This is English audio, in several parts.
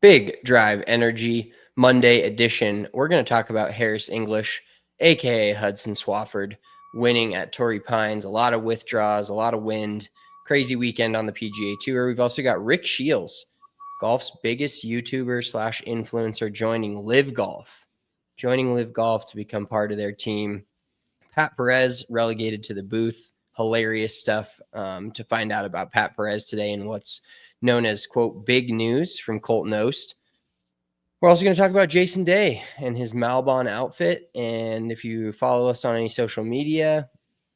Big Drive Energy Monday edition. We're going to talk about Harris English, aka Hudson Swafford, winning at Torrey Pines. A lot of withdrawals, a lot of wind. Crazy weekend on the PGA Tour. We've also got Rick Shiels, golf's biggest YouTuber / influencer, joining LIV Golf. To become part of their team. Pat Perez relegated to the booth. Hilarious stuff to find out about Pat Perez today and what's known as, quote, big news from Colton Oast. We're also going to talk about Jason Day and his Malbon outfit. And if you follow us on any social media,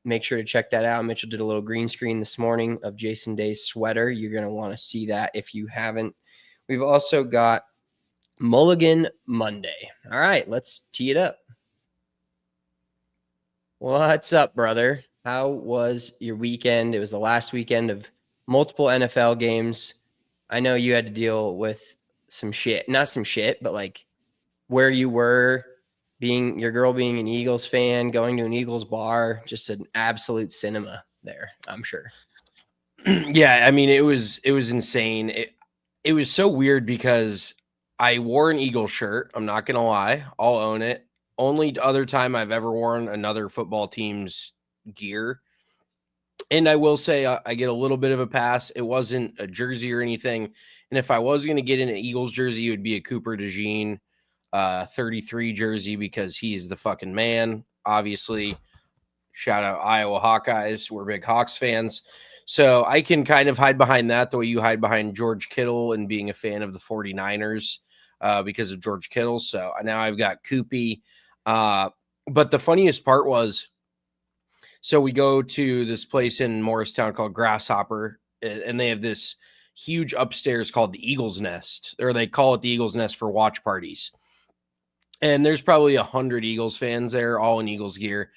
make sure to check that out. Mitchell did a little green screen this morning of Jason Day's sweater. You're going to want to see that if you haven't. We've also got Mulligan Monday. All right, let's tee it up. What's up, brother? How was your weekend? It was the last weekend of multiple NFL games. I know you had to deal with some shit, not some shit, but like where you were, being your girl being an Eagles fan, going to an Eagles bar, just an absolute cinema there, I'm sure. Yeah, I mean, it was insane. It was so weird because I wore an Eagles shirt. I'm not gonna lie, I'll own it. Only other time I've ever worn another football team's gear. And I will say I get a little bit of a pass. It wasn't a jersey or anything. And if I was going to get in an Eagles jersey, it would be a Cooper DeJean 33 jersey because he's the fucking man, obviously. Shout out Iowa Hawkeyes. We're big Hawks fans. So I can kind of hide behind that the way you hide behind George Kittle and being a fan of the 49ers because of George Kittle. So now I've got Koopy. But the funniest part was, so we go to this place in Morristown called Grasshopper, and they have this huge upstairs called the Eagles Nest, or they call it the Eagles Nest for watch parties. And there's probably 100 Eagles fans there, all in Eagles gear.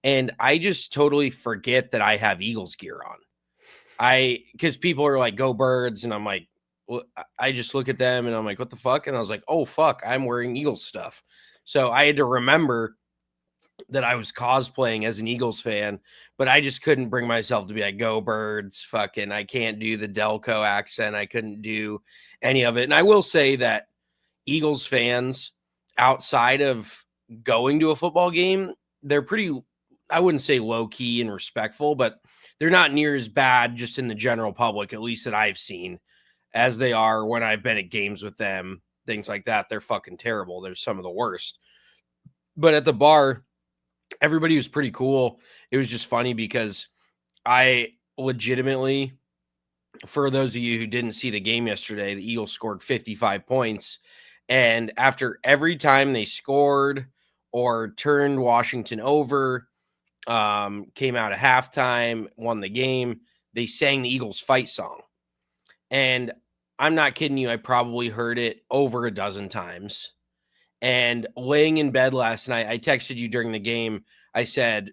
And I just totally forget that I have Eagles gear on. Because people are like, go Birds. And I'm like, well, I just look at them and I'm like, what the fuck? And I was like, oh, fuck, I'm wearing Eagles stuff. So I had to remember that I was cosplaying as an Eagles fan, but I just couldn't bring myself to be like, go Birds, fucking, I can't do the Delco accent. I couldn't do any of it. And I will say that Eagles fans outside of going to a football game, they're pretty, I wouldn't say low key and respectful, but they're not near as bad just in the general public, at least that I've seen, as they are when I've been at games with them, things like that. They're fucking terrible. They're some of the worst. But at the bar, everybody was pretty cool. It was just funny because I legitimately, for those of you who didn't see the game yesterday, the Eagles scored 55 points. And after every time they scored or turned Washington over, came out at halftime, won the game, they sang the Eagles fight song. And I'm not kidding you, I probably heard it over a dozen times. And laying in bed last night, I texted you during the game. I said,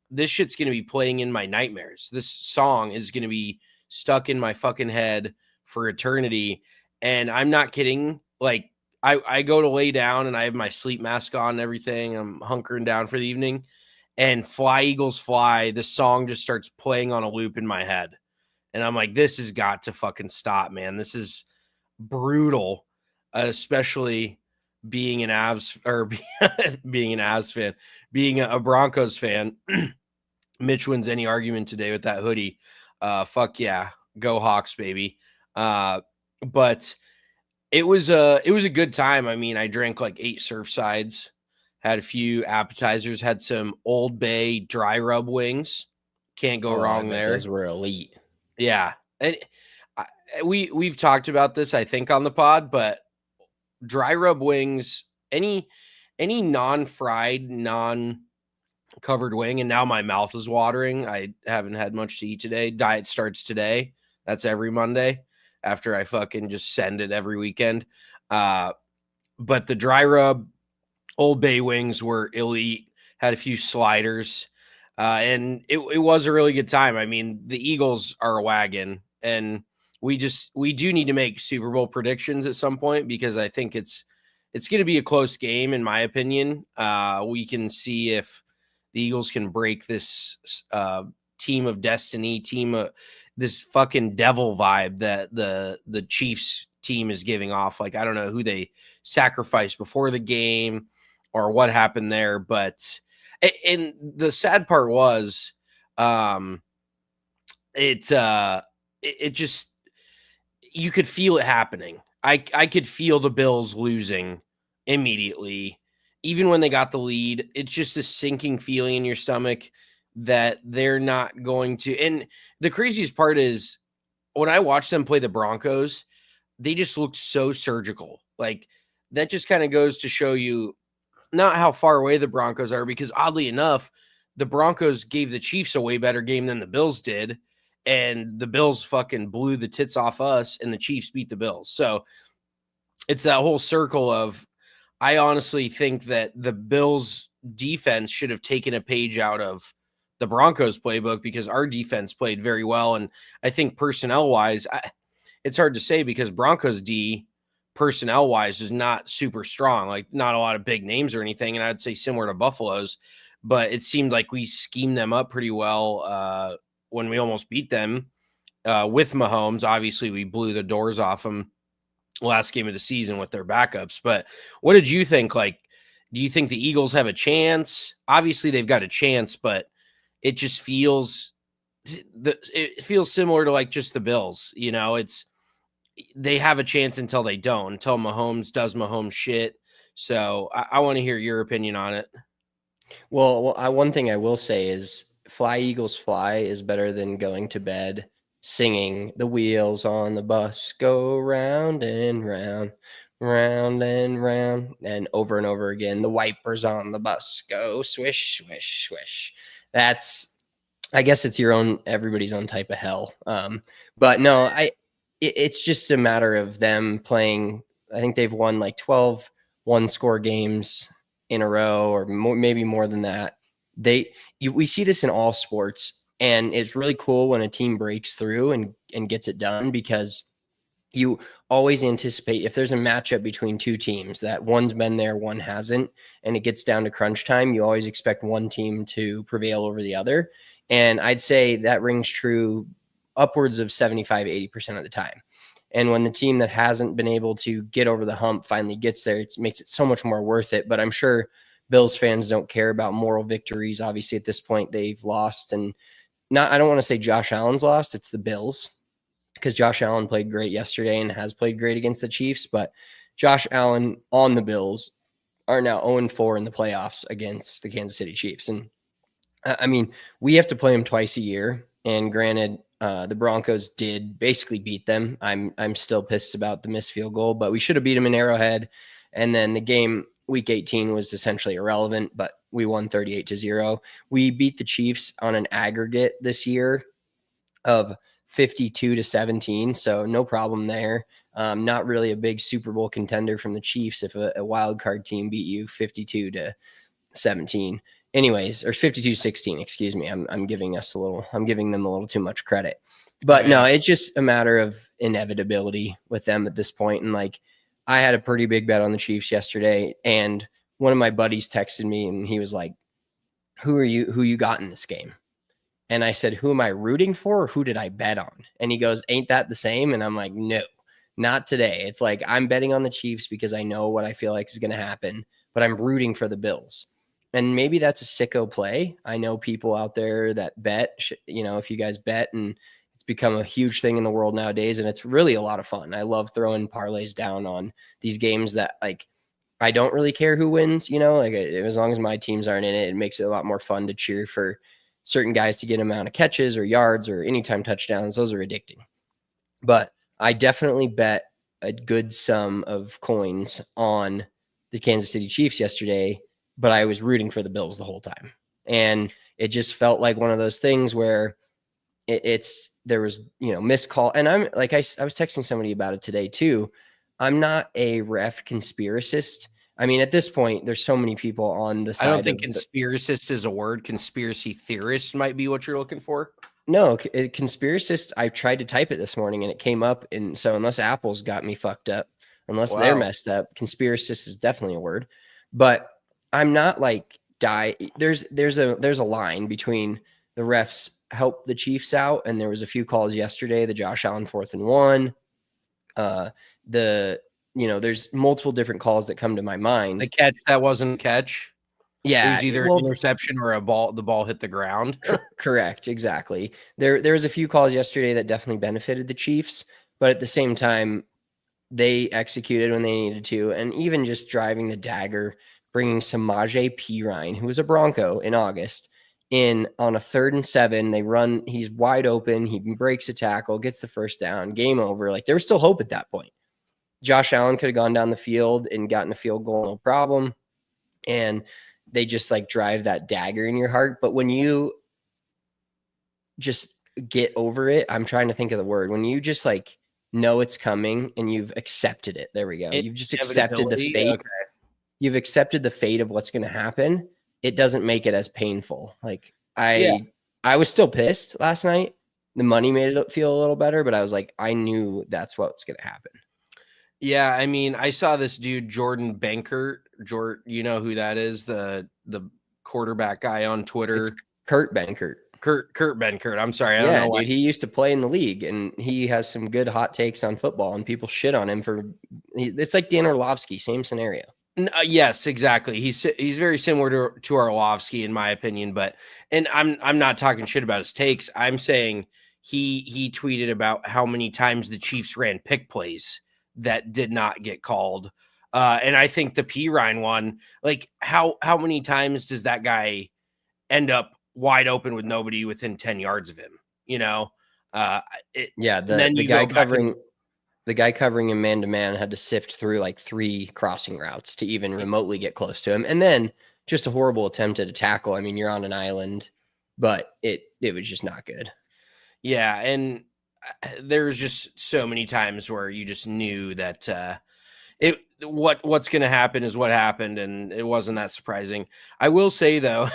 this shit's going to be playing in my nightmares. This song is going to be stuck in my fucking head for eternity. And I'm not kidding. Like, I go to lay down and I have my sleep mask on and everything. I'm hunkering down for the evening. And Fly Eagles Fly, the song just starts playing on a loop in my head. And I'm like, this has got to fucking stop, man. This is brutal, especially being an Avs or being an Avs fan, being a Broncos fan. Mitch wins any argument today with that hoodie. Fuck yeah. Go Hawks, baby. But it was a good time. I mean, I drank like 8 Surfsides, had a few appetizers, had some Old Bay dry rub wings. Can't go wrong there. Those were elite. Yeah. And we've talked about this, I think, on the pod, but dry rub wings, any non-fried, non-covered wing, and now my mouth is watering. I haven't had much to eat today. Diet starts today. That's every Monday after I fucking just send it every weekend. But the dry rub Old Bay wings were elite. Had a few sliders. And it was a really good time. I mean, the Eagles are a wagon, and we do need to make Super Bowl predictions at some point because I think it's going to be a close game, in my opinion. We can see if the Eagles can break this team of destiny, this fucking devil vibe that the Chiefs team is giving off. Like, I don't know who they sacrificed before the game or what happened there, but and the sad part was it just, you could feel it happening. I could feel the Bills losing immediately. Even when they got the lead, it's just a sinking feeling in your stomach that they're not going to. And the craziest part is when I watched them play the Broncos, they just looked so surgical. Like, that just kind of goes to show you not how far away the Broncos are, because oddly enough, the Broncos gave the Chiefs a way better game than the Bills did. And the Bills fucking blew the tits off us, and the Chiefs beat the Bills. So it's that whole circle of, I honestly think that the Bills defense should have taken a page out of the Broncos playbook, because our defense played very well. And I think personnel wise, it's hard to say, because Broncos D personnel wise is not super strong, like not a lot of big names or anything. And I'd say similar to Buffalo's, but it seemed like we schemed them up pretty well when we almost beat them with Mahomes. Obviously, we blew the doors off them last game of the season with their backups. But what did you think? Like, do you think the Eagles have a chance? Obviously, they've got a chance, but it just feels similar to like just the Bills. You know, they have a chance until they don't, until Mahomes does Mahomes shit. So I want to hear your opinion on it. Well, one thing I will say is Fly Eagles Fly is better than going to bed singing the wheels on the bus go round and round, round and round, and over again. The wipers on the bus go swish, swish, swish. I guess it's everybody's own type of hell. But no, it's just a matter of them playing. I think they've won like 12 one-score games in a row, or maybe more than that. We see this in all sports, and it's really cool when a team breaks through and gets it done, because you always anticipate, if there's a matchup between two teams that one's been there, one hasn't, and it gets down to crunch time, you always expect one team to prevail over the other. And I'd say that rings true upwards of 75-80% of the time. And when the team that hasn't been able to get over the hump finally gets there, it makes it so much more worth it. But I'm sure Bills fans don't care about moral victories. Obviously, at this point, they've lost. And I don't want to say Josh Allen's lost. It's the Bills, because Josh Allen played great yesterday and has played great against the Chiefs. But Josh Allen on the Bills are now 0-4 in the playoffs against the Kansas City Chiefs. And I mean, we have to play them twice a year. And granted, the Broncos did basically beat them. I'm still pissed about the missed field goal, but we should have beat them in Arrowhead. And then the game week 18 was essentially irrelevant, but we won 38-0. We beat the Chiefs on an aggregate this year of 52-17. So no problem there. Not really a big Super Bowl contender from the Chiefs if a wild card team beat you 52-17. Anyways, or 52-16, excuse me. I'm giving them a little too much credit. But no, it's just a matter of inevitability with them at this point. And like, I had a pretty big bet on the Chiefs yesterday, and one of my buddies texted me and he was like, who you got in this game? And I said, who am I rooting for, or who did I bet on? And he goes, ain't that the same? And I'm like, no, not today. It's like, I'm betting on the Chiefs because I know what I feel like is going to happen, but I'm rooting for the Bills. And maybe that's a sicko play. I know people out there that bet, if you guys bet, and it's become a huge thing in the world nowadays, and it's really a lot of fun. I love throwing parlays down on these games that, like, I don't really care who wins, like as long as my teams aren't in it, it makes it a lot more fun to cheer for certain guys to get an amount of catches or yards or anytime touchdowns. Those are addicting. But I definitely bet a good sum of coins on the Kansas City Chiefs yesterday, but I was rooting for the Bills the whole time. And it just felt like one of those things where there was, missed call. And I'm like, I was texting somebody about it today too. I'm not a ref conspiracist. I mean, at this point, there's so many people on the side. I don't think conspiracist is a word. Conspiracy theorist might be what you're looking for. No, conspiracist, I tried to type it this morning and it came up. And so unless Apple's got me fucked up, unless they're messed up, conspiracist is definitely a word. But I'm not like there's a line between the refs help the Chiefs out, and there was a few calls yesterday, the Josh Allen 4th and 1, There's multiple different calls that come to my mind. The catch that wasn't a catch. It Yeah, was either an interception or the ball hit the ground. correct, exactly. There was a few calls yesterday that definitely benefited the Chiefs, but at the same time, they executed when they needed to, and even just driving the dagger, bringing Samaje Perine, who was a Bronco in August, in on a 3rd and 7. They run, he's wide open, he breaks a tackle, gets the first down, game over. Like, there was still hope at that point. Josh Allen could have gone down the field and gotten a field goal, no problem. And they just like drive that dagger in your heart. But when you just get over it, I'm trying to think of the word. When you just like know it's coming and you've accepted it. There we go. You've just accepted the fate. Okay. You've accepted the fate of what's going to happen. It doesn't make it as painful. Like I was still pissed last night. The money made it feel a little better, but I was like, I knew that's what's going to happen. Yeah, I mean, I saw this dude, Jordan Benkert. You know who that is? The quarterback guy on Twitter. It's Kurt Benkert. Kurt Benkert. I'm sorry. I don't know dude. He used to play in the league, and he has some good hot takes on football, and people shit on him for. It's like Dan Orlovsky, same scenario. Yes, exactly. He's very similar to Orlovsky in my opinion, and I'm not talking shit about his takes. I'm saying he tweeted about how many times the Chiefs ran pick plays that did not get called. And I think the Perine one, like how many times does that guy end up wide open with nobody within 10 yards of him? You know? The guy covering him man-to-man had to sift through like 3 crossing routes to even remotely get close to him. And then just a horrible attempt at a tackle. I mean, you're on an island, but it was just not good. Yeah. And there was just so many times where you just knew that what's going to happen is what happened, and it wasn't that surprising. I will say though,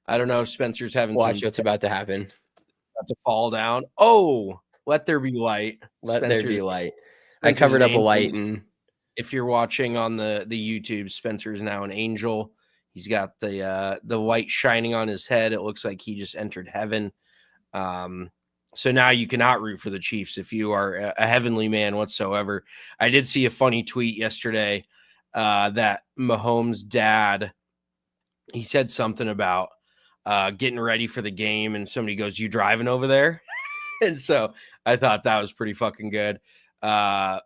I don't know if Spencer's having watch what's about to happen. About to fall down. Oh, let there be light. Let there be light. I covered up a light, and if you're watching on the YouTube, Spencer is now an angel. He's got the light shining on his head. It looks like he just entered heaven. So now you cannot root for the Chiefs if you are a heavenly man whatsoever. I did see a funny tweet yesterday that Mahomes' dad, he said something about getting ready for the game, and somebody goes, "You driving over there?" And so I thought that was pretty fucking good. But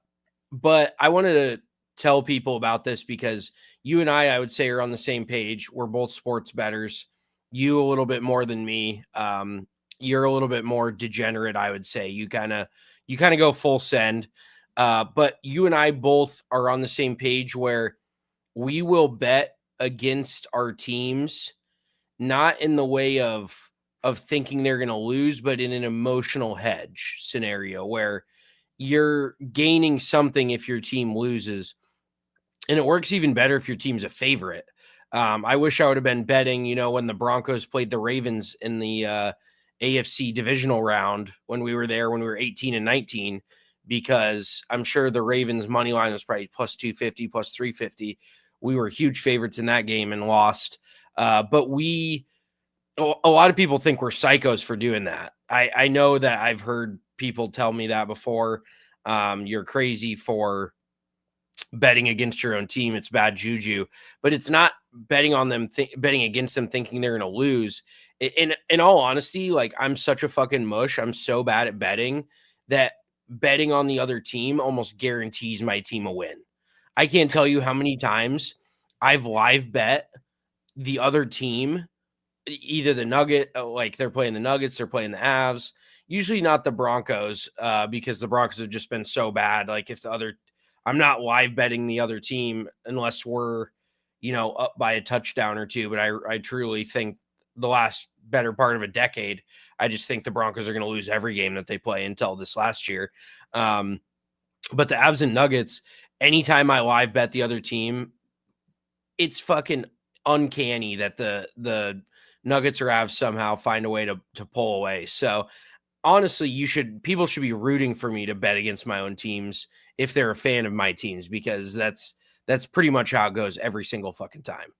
I wanted to tell people about this because you and I would say, are on the same page. We're both sports bettors. You a little bit more than me. You're a little bit more degenerate, I would say. You kind of go full send. But you and I both are on the same page where we will bet against our teams, not in the way of thinking they're going to lose, but in an emotional hedge scenario where you're gaining something if your team loses. And it works even better if your team's a favorite. I wish I would have been betting, when the Broncos played the Ravens in the AFC divisional round when we were there, when we were 18 and 19, because I'm sure the Ravens money line was probably plus 250, plus 350. We were huge favorites in that game and lost. But a lot of people think we're psychos for doing that. I know that I've heard people tell me that before. You're crazy for betting against your own team. It's bad juju, but it's not betting on them, betting against them thinking they're going to lose. In all honesty, like, I'm such a fucking mush. I'm so bad at betting that betting on the other team almost guarantees my team a win. I can't tell you how many times I've live bet the other team, either the Nugget, like they're playing the Nuggets, they're playing the Avs, usually not the Broncos, because the Broncos have just been so bad. Like, I'm not live betting the other team unless we're, up by a touchdown or two. But I truly think the last better part of a decade, I just think the Broncos are going to lose every game that they play until this last year. But the Avs and Nuggets, anytime I live bet the other team, it's fucking uncanny that the Nuggets or Avs somehow find a way to pull away. So honestly, people should be rooting for me to bet against my own teams if they're a fan of my teams, because that's pretty much how it goes every single fucking time.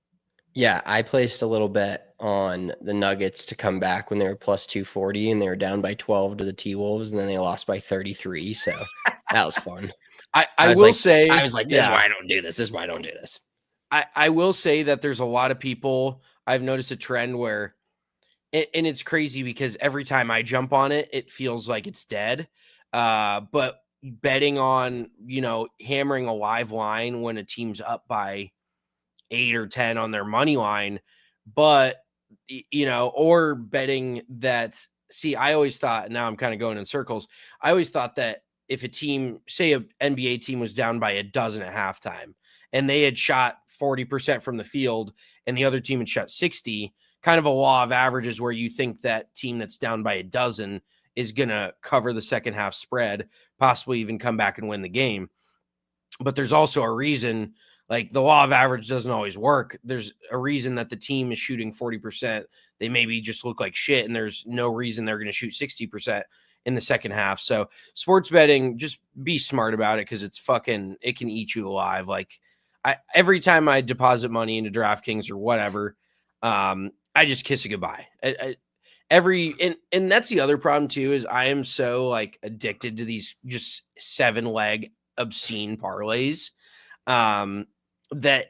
Yeah, I placed a little bet on the Nuggets to come back when they were plus 240 and they were down by 12 to the T-Wolves, and then they lost by 33. So That was fun. I will say, I was like, this is why I don't do this. This is why I don't do this. I will say that there's a lot of people, I've noticed a trend where, and it's crazy because every time I jump on it, it feels like it's dead. But betting on, hammering a live line when a team's up by 8 or 10 on their money line, but or betting that, see, I always thought, now I'm kind of going in circles. I always thought that if a team, say an NBA team was down by a dozen at halftime and they had shot 40% from the field and the other team had shot 60, kind of a law of averages where you think that team that's down by a dozen is going to cover the second half spread, possibly even come back and win the game. But there's also a reason, like, the law of average doesn't always work. There's a reason that the team is shooting 40%. They maybe just look like shit, and there's no reason they're going to shoot 60% in the second half. So sports betting, just be smart about it because it can eat you alive. Like, every time I deposit money into DraftKings or whatever, I just kiss it goodbye. And that's the other problem too, is I am so like addicted to these just 7-leg obscene parlays, that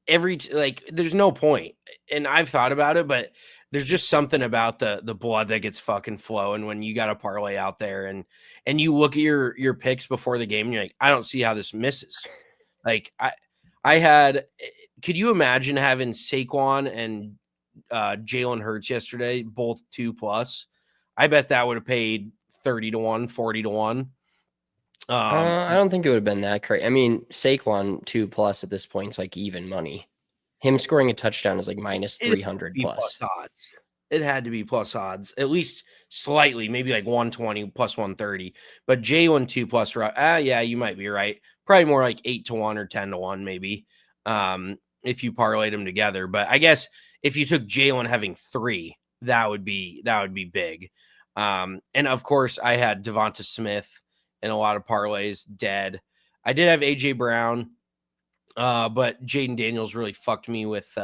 there's no point. And I've thought about it, but there's just something about the blood that gets fucking flowing when you got a parlay out there and you look at your picks before the game and you're like, I don't see how this misses. Like could you imagine having Saquon and Jalen Hurts yesterday, both 2+? I bet that would have paid 30-1, 40-1. I don't think it would have been that crazy. I mean, Saquon 2+ at this point is like even money. Him scoring a touchdown is like minus 300 plus odds. It had to be plus odds, at least slightly, maybe like 120 plus 130. But Jalen 2+, yeah, you might be right. Probably more like 8-1 or 10-1, maybe, if you parlayed them together. But I guess if you took Jalen having 3, that would be big. And of course, I had Devonta Smith in a lot of parlays dead. I did have AJ Brown, but Jaden Daniels really fucked me with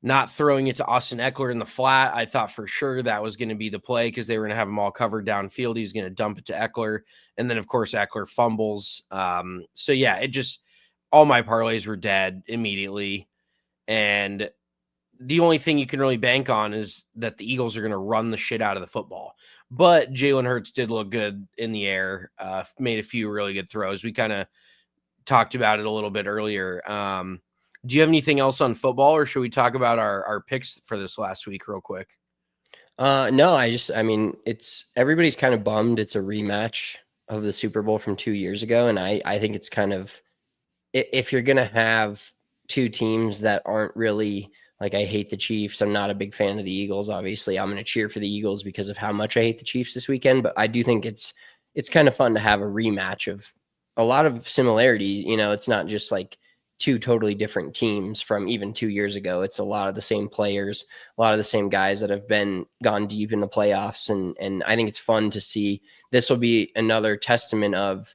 not throwing it to Austin Eckler in the flat. I thought for sure that was going to be the play because they were going to have him all covered downfield. He's going to dump it to Eckler. And then, of course, Eckler fumbles. So, yeah, all my parlays were dead immediately. And the only thing you can really bank on is that the Eagles are going to run the shit out of the football. But Jalen Hurts did look good in the air, made a few really good throws. We kind of talked about it a little bit earlier. Do you have anything else on football, or should we talk about our picks for this last week real quick? No, I mean, everybody's kind of bummed. It's a rematch of the Super Bowl from 2 years ago. And I think it's kind of, if you're going to have two teams that aren't really, like, I hate the Chiefs. I'm not a big fan of the Eagles. Obviously, I'm going to cheer for the Eagles because of how much I hate the Chiefs this weekend. But I do think it's kind of fun to have a rematch of a lot of similarities. It's not just like two totally different teams from even 2 years ago. It's a lot of the same players, a lot of the same guys that have gone deep in the playoffs. And I think it's fun to see. This will be another testament of,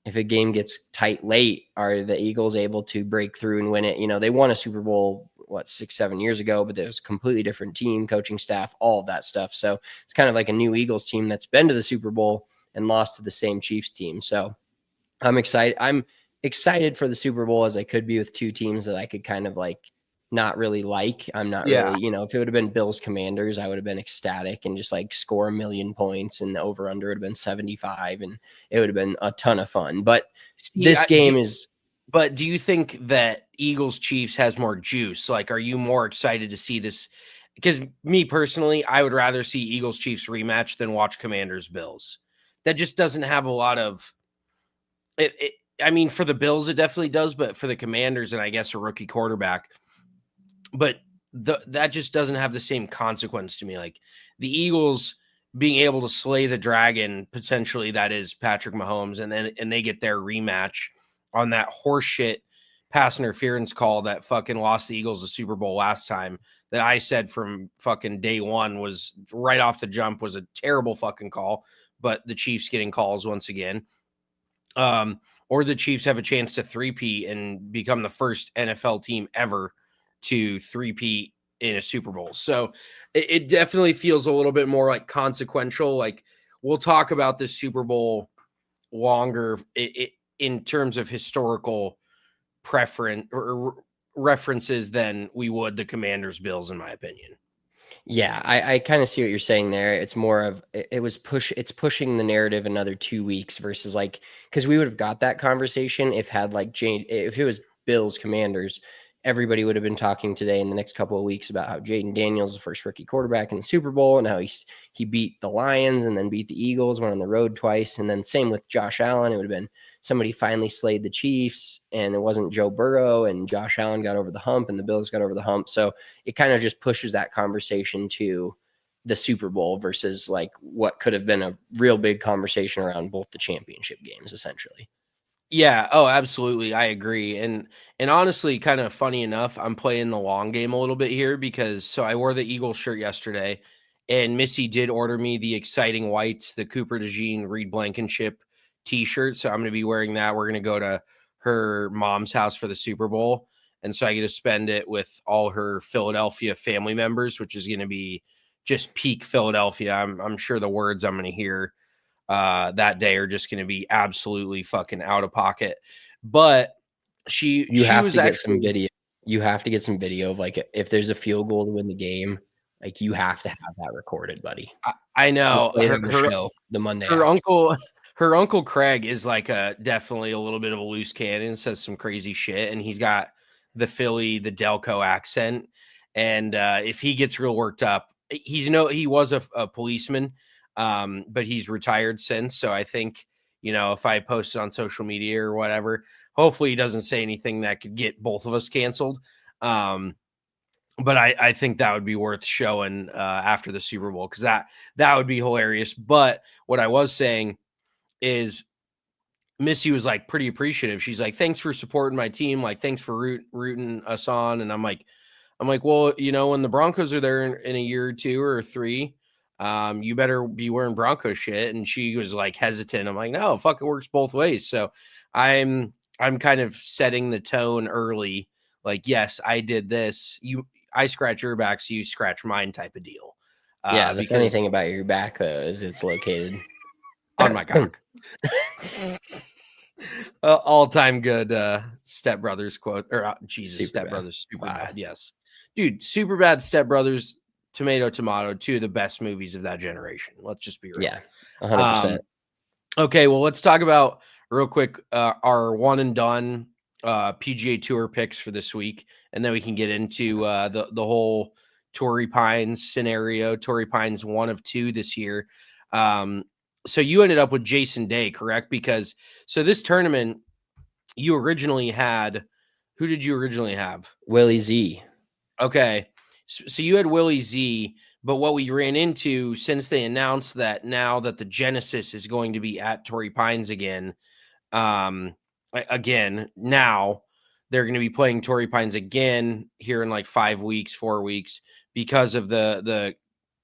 if a game gets tight late, are the Eagles able to break through and win it? They won a Super Bowl, 6-7 years ago, but there was a completely different team, coaching staff, all of that stuff. So it's kind of like a new Eagles team that's been to the Super Bowl and lost to the same Chiefs team. So I'm excited. I'm excited for the Super Bowl as I could be with two teams that I could kind of like not really like. I'm not really, if it would have been Bills Commanders, I would have been ecstatic and just like score 1 million points, and the over under would have been 75 and it would have been a ton of fun. But this game is. But do you think that Eagles Chiefs has more juice? Like, are you more excited to see this? Because me personally, I would rather see Eagles Chiefs rematch than watch Commanders Bills. That just doesn't have a lot of it. I mean, for the Bills, it definitely does, but for the Commanders, and I guess a rookie quarterback, but that just doesn't have the same consequence to me. Like, the Eagles being able to slay the dragon, potentially, that is Patrick Mahomes, and they get their rematch on that horseshit pass interference call that fucking lost the Eagles the Super Bowl last time, that I said from fucking day one was right off the jump was a terrible fucking call, but the Chiefs getting calls once again. Or the Chiefs have a chance to three-peat and become the first NFL team ever to three-peat in a Super Bowl. So it definitely feels a little bit more like consequential. Like, we'll talk about this Super Bowl longer in terms of historical preference or references than we would the Commanders Bills, in my opinion. Yeah, I kind of see what you're saying there. It's more of it's pushing the narrative another 2 weeks versus like, because we would have got that conversation if it was Bills Commanders, everybody would have been talking today in the next couple of weeks about how Jaden Daniels, the first rookie quarterback in the Super Bowl, and how he beat the Lions and then beat the Eagles, went on the road twice, and then same with Josh Allen. It would have been somebody finally slayed the Chiefs, and it wasn't Joe Burrow, and Josh Allen got over the hump, and the Bills got over the hump. So it kind of just pushes that conversation to the Super Bowl versus like what could have been a real big conversation around both the championship games, essentially. Yeah. Oh, absolutely. I agree. And honestly, kind of funny enough, I'm playing the long game a little bit here because I wore the Eagles shirt yesterday, and Missy did order me the Exciting Whites, the Cooper DeJean Reed Blankenship t-shirt. So I'm going to be wearing that. We're going to go to her mom's house for the Super Bowl. And so I get to spend it with all her Philadelphia family members, which is going to be just peak Philadelphia. I'm sure the words I'm going to hear that day are just going to be absolutely fucking out of pocket. But she have was to get actually some video. You have to get some video of like if there's a field goal to win the game, like you have to have that recorded, buddy. I We'll know play it on the show the Monday her after. uncle Craig is like definitely a little bit of a loose cannon, says some crazy shit, and he's got the Delco accent. And if he gets real worked up, he was a policeman, but he's retired since. So I think, if I post it on social media or whatever, hopefully he doesn't say anything that could get both of us canceled. But I think that would be worth showing after the Super Bowl, because that would be hilarious. But what I was saying is Missy was like pretty appreciative. She's like, "Thanks for supporting my team. Like, thanks for rooting us on." And I'm like, well, when the Broncos are there in a year or two or three, you better be wearing Bronco shit. And she was like hesitant. I'm like, no, fuck, it works both ways. So I'm kind of setting the tone early. Like, yes, I did this. I scratch your back, so you scratch mine, type of deal. Yeah, the funny Because thing about your back though is it's located on my cock. All-time good Step Brothers quote, or Jesus, Step Brothers, super bad. Yes, dude, super bad. Step Brothers, tomato, two of the best movies of that generation. Let's just be real. Yeah, 100%. Okay, well, let's talk about real quick our one and done PGA Tour picks for this week, and then we can get into the whole Torrey Pines scenario. Torrey Pines 1 of 2 this year. So you ended up with Jason Day, correct? Because this tournament, you originally had, who did you originally have? Willie Z. Okay, so you had Willie Z. But what we ran into, since they announced that now that the Genesis is going to be at Torrey Pines again, now they're going to be playing Torrey Pines again here in like 4 weeks, because of the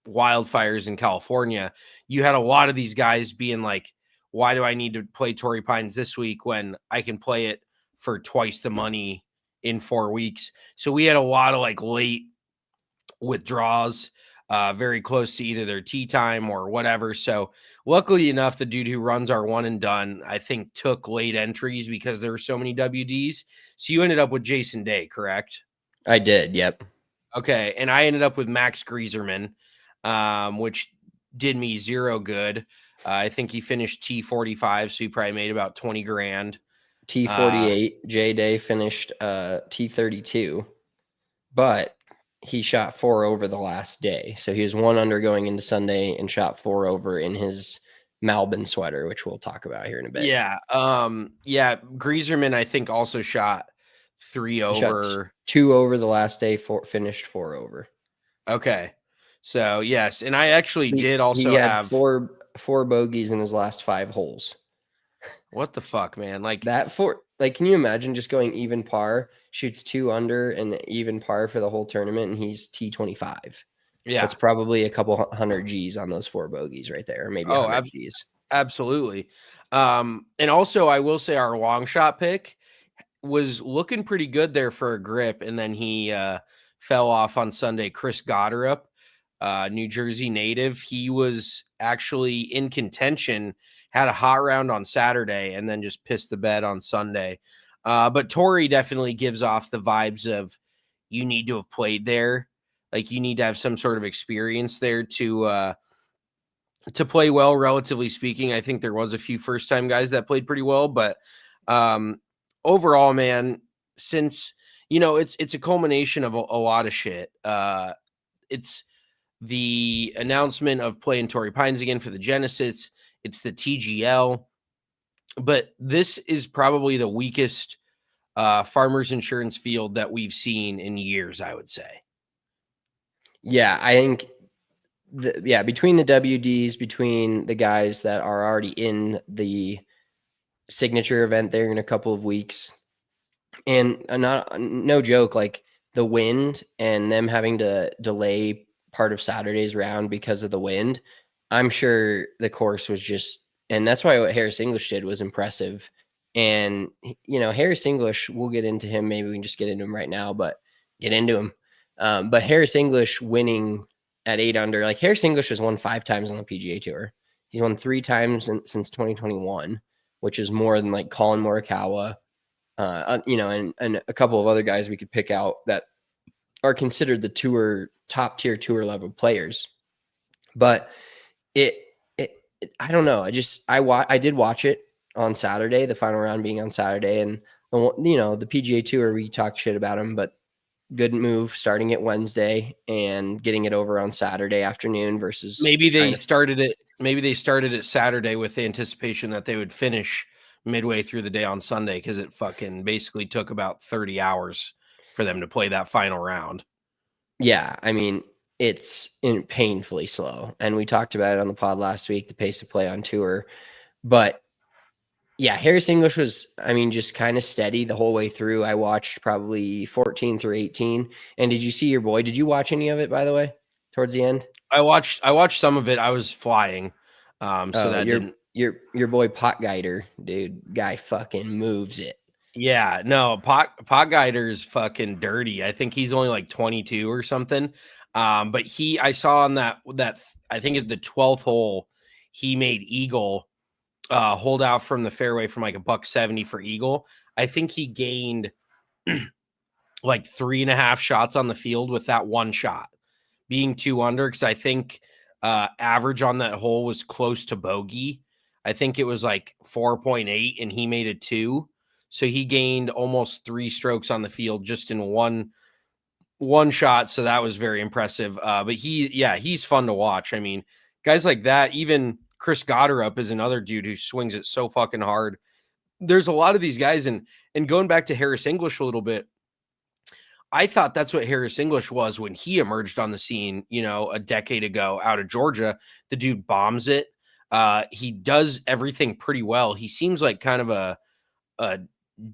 wildfires in California. You had a lot of these guys being like, why do I need to play Torrey Pines this week when I can play it for twice the money in 4 weeks? So we had a lot of like late withdrawals, very close to either their tee time or whatever. So luckily enough, the dude who runs our one and done, I think, took late entries because there were so many WDs. So you ended up with Jason Day, correct? I did. Yep. Okay. And I ended up with Max Grieserman, which did me zero good. I think he finished T45, so he probably made about 20 grand. T48, J Day finished T32, but he shot 4 over the last day. So he was 1 under going into Sunday and shot 4 over in his Malbon sweater, which we'll talk about here in a bit. Yeah. Grieserman, I think, also shot 3 over. 2 over the last day, finished 4 over. Okay. So, yes. And I actually did also he had have four bogeys in his last 5 holes. What the fuck, man? Like that can you imagine just going even par, shoots 2 under and even par for the whole tournament, and he's T25. Yeah. That's probably a couple hundred G's on those 4 bogeys right there, or maybe 100 G's. Absolutely. And also I will say our long shot pick was looking pretty good there for a grip, and then he fell off on Sunday. Chris Goddard, New Jersey native. He was actually in contention had a hot round on Saturday, and then just pissed the bed on Sunday. But Torrey definitely gives off the vibes of you need to have played there. Like you need to have some sort of experience there to play well, relatively speaking. I think there was a few first-time guys that played pretty well, but overall, man, since it's a culmination of a lot of shit. It's the announcement of playing Torrey Pines again for the Genesis. It's the TGL, but this is probably the weakest farmers insurance field that we've seen in years, I would say. Yeah, I think between the WDs, between the guys that are already in the signature event there in a couple of weeks, and no joke, like the wind and them having to delay part of Saturday's round because of the wind, I'm sure the course was just, and that's why what Harris English did was impressive. And, Harris English, we'll get into him. Maybe we can just get into him right now, but get into him. But Harris English winning at 8 under, like Harris English has won 5 times on the PGA Tour. He's won 3 times since 2021, which is more than like Colin Morikawa, and a couple of other guys we could pick out that are considered the top tier tour level players. But I don't know. I did watch it on Saturday, the final round being on Saturday, and the PGA Tour, we talk shit about them, but good move starting it Wednesday and getting it over on Saturday afternoon versus maybe they started it Saturday with the anticipation that they would finish midway through the day on Sunday, because it fucking basically took about 30 hours for them to play that final round. Yeah, I mean, it's painfully slow. And we talked about it on the pod last week, the pace of play on tour. But yeah, Harris English was, just kind of steady the whole way through. I watched probably 14 through 18. And did you see your boy? Did you watch any of it, by the way, towards the end? I watched some of it. I was flying. Your boy Pot Guider, dude, guy fucking moves it. Yeah, no, Pot Guider's fucking dirty. I think he's only like 22 or something. But I saw on that I think it's the 12th hole, he made eagle, hold out from the fairway from like $170 for eagle. I think he gained like 3.5 shots on the field with that one shot, being 2 under, because I think average on that hole was close to bogey. I think it was like 4.8 and he made it 2. So he gained almost 3 strokes on the field just in one shot. So that was very impressive. But he's fun to watch. I mean, guys like that, even Chris Gotterup is another dude who swings it so fucking hard. There's a lot of these guys, and going back to Harris English a little bit, I thought that's what Harris English was when he emerged on the scene, a decade ago out of Georgia. The dude bombs it. He does everything pretty well. He seems like kind of a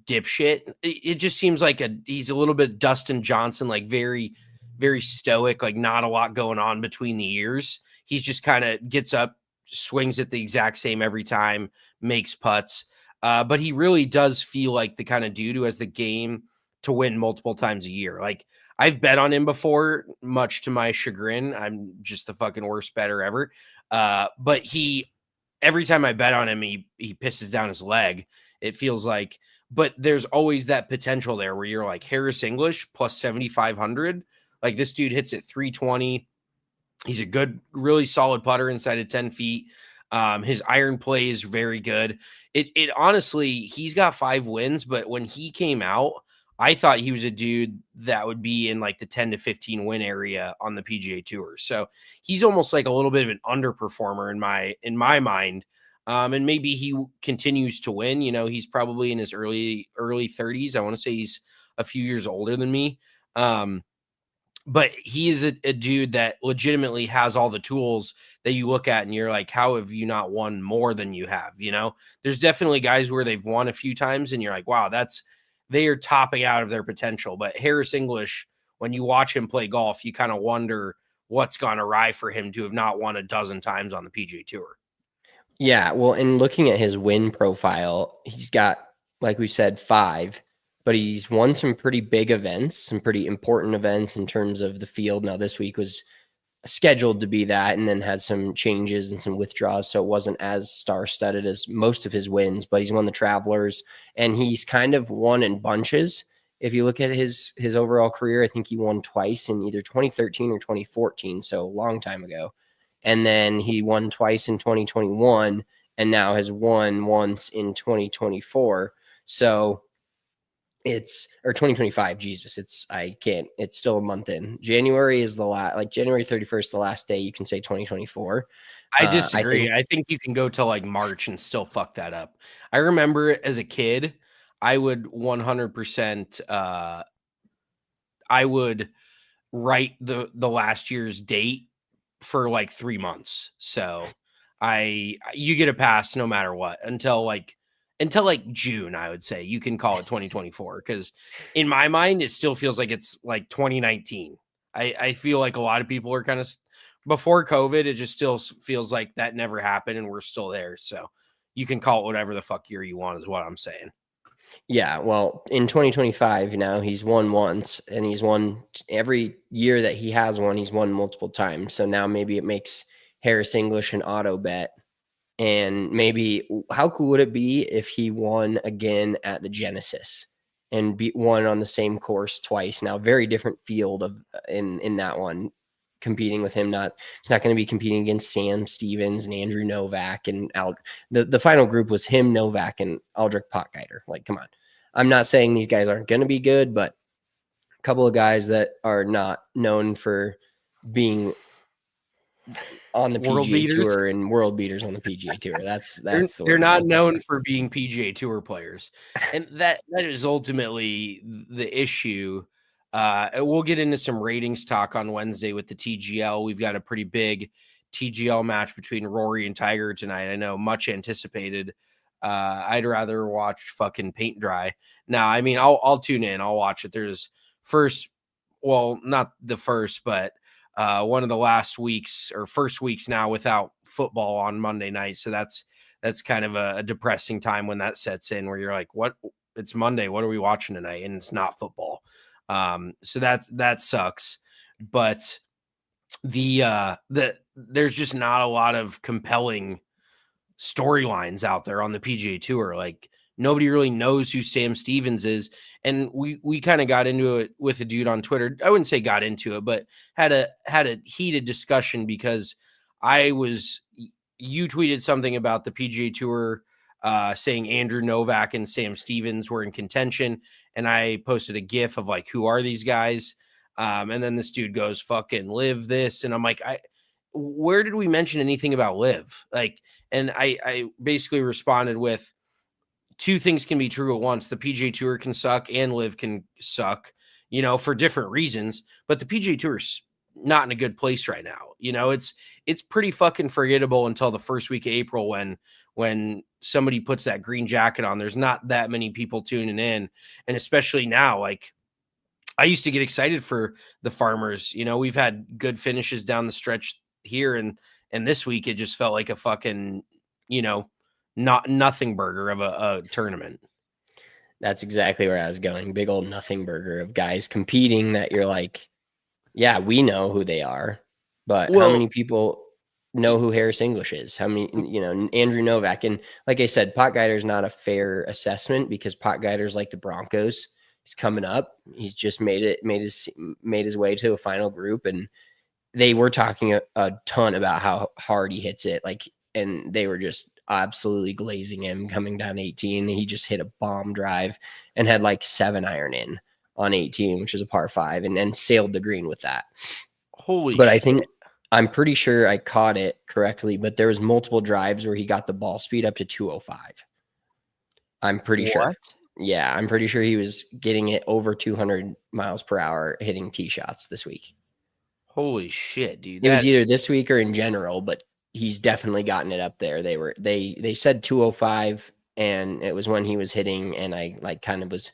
dipshit. It just seems like he's a little bit Dustin Johnson, like very, very stoic, like not a lot going on between the ears. He's just kind of gets up, swings it the exact same every time, makes putts. But he really does feel like the kind of dude who has the game to win multiple times a year. Like I've bet on him before, much to my chagrin. I'm just the fucking worst better ever. But every time I bet on him, he pisses down his leg. It feels like, but there's always that potential there where you're like Harris English plus 7,500. Like this dude hits at 320. He's a good, really solid putter inside of 10 feet. His iron play is very good. It honestly, he's got 5 wins, but when he came out, I thought he was a dude that would be in like the 10 to 15 win area on the PGA Tour. So he's almost like a little bit of an underperformer in my mind. And maybe he continues to win. He's probably in his early 30s. I want to say he's a few years older than me. But he is a dude that legitimately has all the tools that you look at and you're like, how have you not won more than you have? There's definitely guys where they've won a few times and you're like, wow, they are topping out of their potential. But Harris English, when you watch him play golf, you kind of wonder what's gone awry for him to have not won a dozen times on the PGA Tour. Yeah, well, in looking at his win profile, he's got, like we said, 5, but he's won some pretty big events, some pretty important events in terms of the field. Now, this week was scheduled to be that, and then had some changes and some withdrawals, so it wasn't as star-studded as most of his wins. But he's won the Travelers, and he's kind of won in bunches. If you look at his overall career, I think he won twice in either 2013 or 2014, so a long time ago. And then he won twice in 2021, and now has won once in 2024. So it's, or 2025, Jesus, it's still a month in. January is the last, like January 31st, the last day you can say 2024. I disagree. I think you can go till like March and still fuck that up. I remember as a kid, I would 100% I would write the last year's date for like 3 months. So you get a pass no matter what until like June, I would say. You can call it 2024 because in my mind it still feels like it's like 2019. I feel like a lot of people are kind of before COVID, it just still feels like that never happened and we're still there. So you can call it whatever the fuck year you want is what I'm saying. Yeah, well, in 2025 now he's won once, and he's won every year that he has won, he's won multiple times. So now maybe it makes Harris English an auto bet. And maybe how cool would it be if he won again at the Genesis and won on the same course twice? Now, very different field of in that one, competing with him. It's not going to be competing against Sam Stevens and Andrew Novak and the final group was him, Novak, and Aldrich Potgieter. Like, come on. I'm not saying these guys aren't going to be good, but a couple of guys that are not known for being on the World PGA beaters. Tour and world beaters on the PGA Tour. That's they're not known for being PGA Tour players, and that is ultimately the issue. We'll get into some ratings talk on Wednesday with the TGL. We've got a pretty big TGL match between Rory and Tiger tonight. I know, much anticipated. I'd rather watch fucking paint dry. Now, I mean, I'll tune in. I'll watch it. There's not the first, but one of the last weeks or first weeks now without football on Monday night. So that's kind of a depressing time when that sets in, where you're like, what? It's Monday. What are we watching tonight? And it's not football. So that sucks. But there's just not a lot of compelling storylines out there on the PGA Tour. Like, nobody really knows who Sam Stevens is. And we kind of got into it with a dude on Twitter. I wouldn't say got into it, but had a heated discussion because you tweeted something about the PGA Tour saying Andrew Novak and Sam Stevens were in contention. And I posted a GIF of like, who are these guys? And then this dude goes, fucking LIV this. And I'm like, where did we mention anything about LIV? Like, and I basically responded with, two things can be true at once. The PGA Tour can suck and LIV can suck, for different reasons. But the PGA Tour is not in a good place right now. It's pretty fucking forgettable until the first week of April when somebody puts that green jacket on. There's not that many people tuning in. And especially now, like, I used to get excited for the Farmers. We've had good finishes down the stretch here. And this week it just felt like a fucking, nothing burger of a tournament. That's exactly where I was going. Big old nothing burger of guys competing that you're like, yeah, we know who they are, but how many people know who Harris English is? How many, Andrew Novak? And like I said, Potgieter is not a fair assessment because Potgieter's like the Broncos. He's coming up. He's just made his way to a final group, and they were talking a ton about how hard he hits it. Like, and they were just absolutely glazing him coming down 18. He just hit a bomb drive and had like 7 iron in on 18, which is a par 5, and then sailed the green with that. Holy but shit. I'm pretty sure I caught it correctly, but there was multiple drives where he got the ball speed up to 205. I'm pretty sure. Yeah, I'm pretty sure he was getting it over 200 miles per hour hitting tee shots this week. Holy shit, dude. It was either this week or in general, but he's definitely gotten it up there. They said 205, and it was when he was hitting, and I like kind of was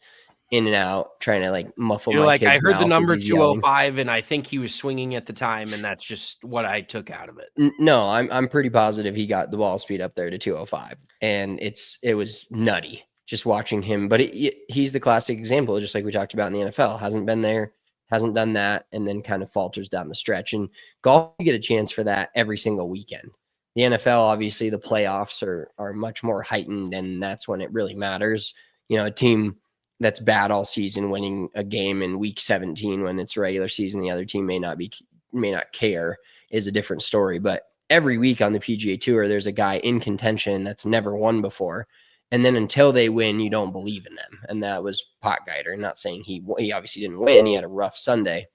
in and out trying to like muffle my kid's I heard the number 205, and I think he was swinging at the time, and that's just what I took out of it. No, I'm pretty positive he got the ball speed up there to 205, and it was nutty just watching him. But he's the classic example, just like we talked about in the NFL. Hasn't been there Hasn't done that, and then kind of falters down the stretch. And golf, you get a chance for that every single weekend. The NFL, obviously, the playoffs are much more heightened, and that's when it really matters. You know, a team that's bad all season winning a game in week 17 when it's regular season, the other team may not care, is a different story. But every week on the PGA Tour, there's a guy in contention that's never won before. And then until they win, you don't believe in them. And that was Potgieter. Not saying he obviously didn't win. He had a rough Sunday.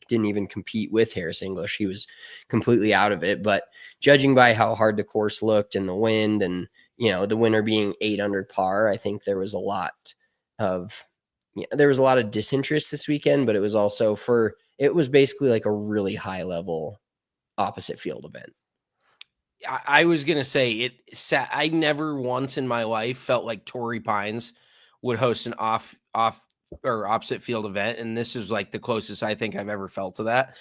Didn't even compete with Harris English. He was completely out of it. But judging by how hard the course looked and the wind and, you know, the winner being 8 under par, I think there was a lot of disinterest this weekend, but it was also it was basically like a really high level opposite field event. I was going to say I never once in my life felt like Torrey Pines would host an off or opposite field event. And this is like the closest I think I've ever felt to that.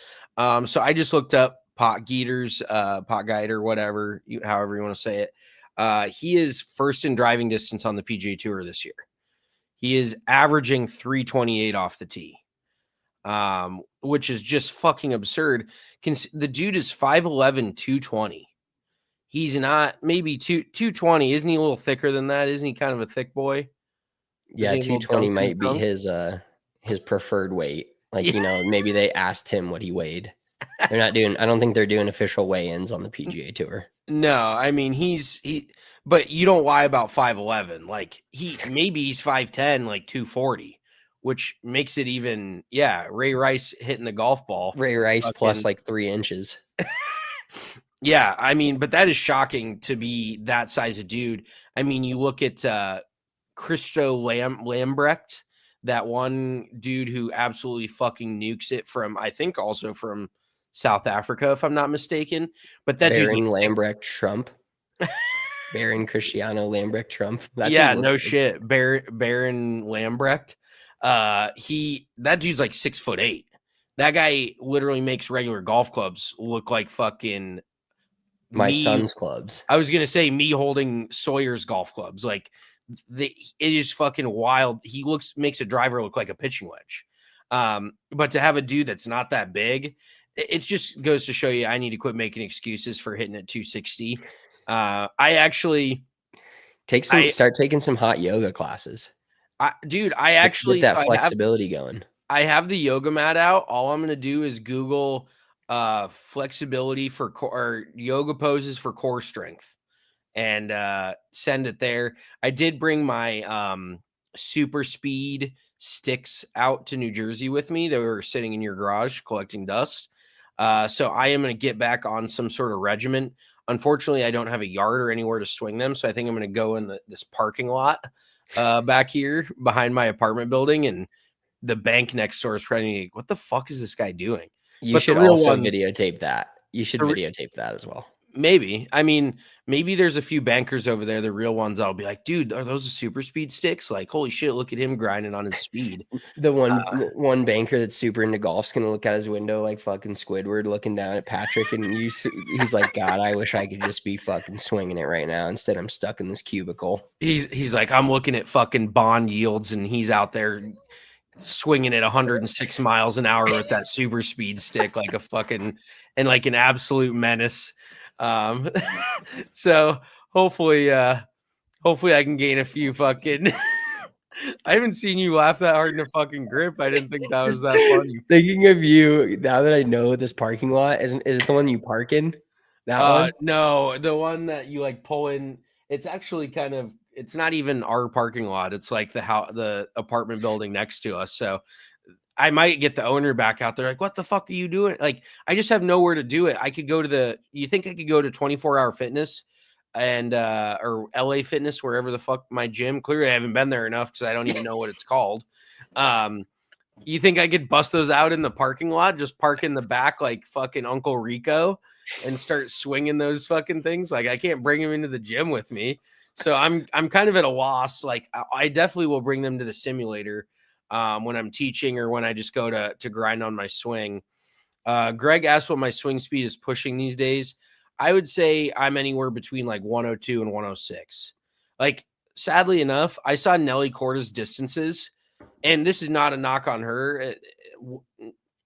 So I just looked up Potgieter, whatever, however you want to say it. He is first in driving distance on the PGA Tour this year. He is averaging 328 off the tee, which is just fucking absurd. The dude is 5'11", 220. He's not maybe 220. Isn't he a little thicker than that? Isn't he kind of a thick boy? Yeah, 220 might be his preferred weight. Like, you know, maybe they asked him what he weighed. I don't think they're doing official weigh-ins on the PGA Tour. No, I mean but you don't lie about 5'11". Like he's 5'10", like 240, which makes it even, Ray Rice hitting the golf ball. Ray Rice plus like 3 inches. Yeah, I mean, but that is shocking to be that size of dude. I mean, you look at Christo Lambrecht, that one dude who absolutely fucking nukes it I think also from South Africa, if I'm not mistaken. But that dude's Baron Lambrecht Trump. Baron Cristiano Lambrecht Trump. No shit. Baron Lambrecht. That dude's like 6'8". That guy literally makes regular golf clubs look like fucking my son's clubs. I was gonna say me holding Sawyer's golf clubs. Like it is fucking wild. He makes a driver look like a pitching wedge. But to have a dude that's not that big, it just goes to show you I need to quit making excuses for hitting at 260. I actually start taking some hot yoga classes. I actually get that flexibility going. I have the yoga mat out. All I'm gonna do is Google flexibility for or yoga poses for core strength and send it there. I did bring my super speed sticks out to New Jersey with me. They were sitting in your garage collecting dust. So I am going to get back on some sort of regimen. Unfortunately, I don't have a yard or anywhere to swing them. So I think I'm going to go in this parking lot back here behind my apartment building, and the bank next door is probably what the fuck is this guy doing? You should also videotape that. You should videotape that as well. Maybe. I mean, maybe there's a few bankers over there, the real ones. I'll be like, dude, are those super speed sticks? Like, holy shit, look at him grinding on his speed. The one banker that's super into golf's gonna look out his window like fucking Squidward looking down at Patrick, and he's like, God, I wish I could just be fucking swinging it right now. Instead, I'm stuck in this cubicle. He's like, I'm looking at fucking bond yields, and he's out there swinging at 106 miles an hour with that super speed stick like a fucking and like an absolute menace. So hopefully I can gain a few fucking I haven't seen you laugh that hard in a fucking grip. I didn't think that was that funny. Thinking of you now that I know this parking lot, is it the one you park in? That one? No, the one that you like pull in. It's actually it's not even our parking lot. It's like the apartment building next to us. So I might get the owner back out there. Like, what the fuck are you doing? Like, I just have nowhere to do it. I could go to you think I could go to 24-hour fitness and, or LA Fitness, wherever the fuck my gym. Clearly I haven't been there enough because I don't even know what it's called. You think I could bust those out in the parking lot, just park in the back like fucking Uncle Rico and start swinging those fucking things? Like, I can't bring them into the gym with me. So I'm kind of at a loss. Like, I definitely will bring them to the simulator when I'm teaching or when I just go to grind on my swing. Greg asked what my swing speed is pushing these days. I would say I'm anywhere between like 102 and 106. Like, sadly enough, I saw Nelly Corda's distances, and this is not a knock on her.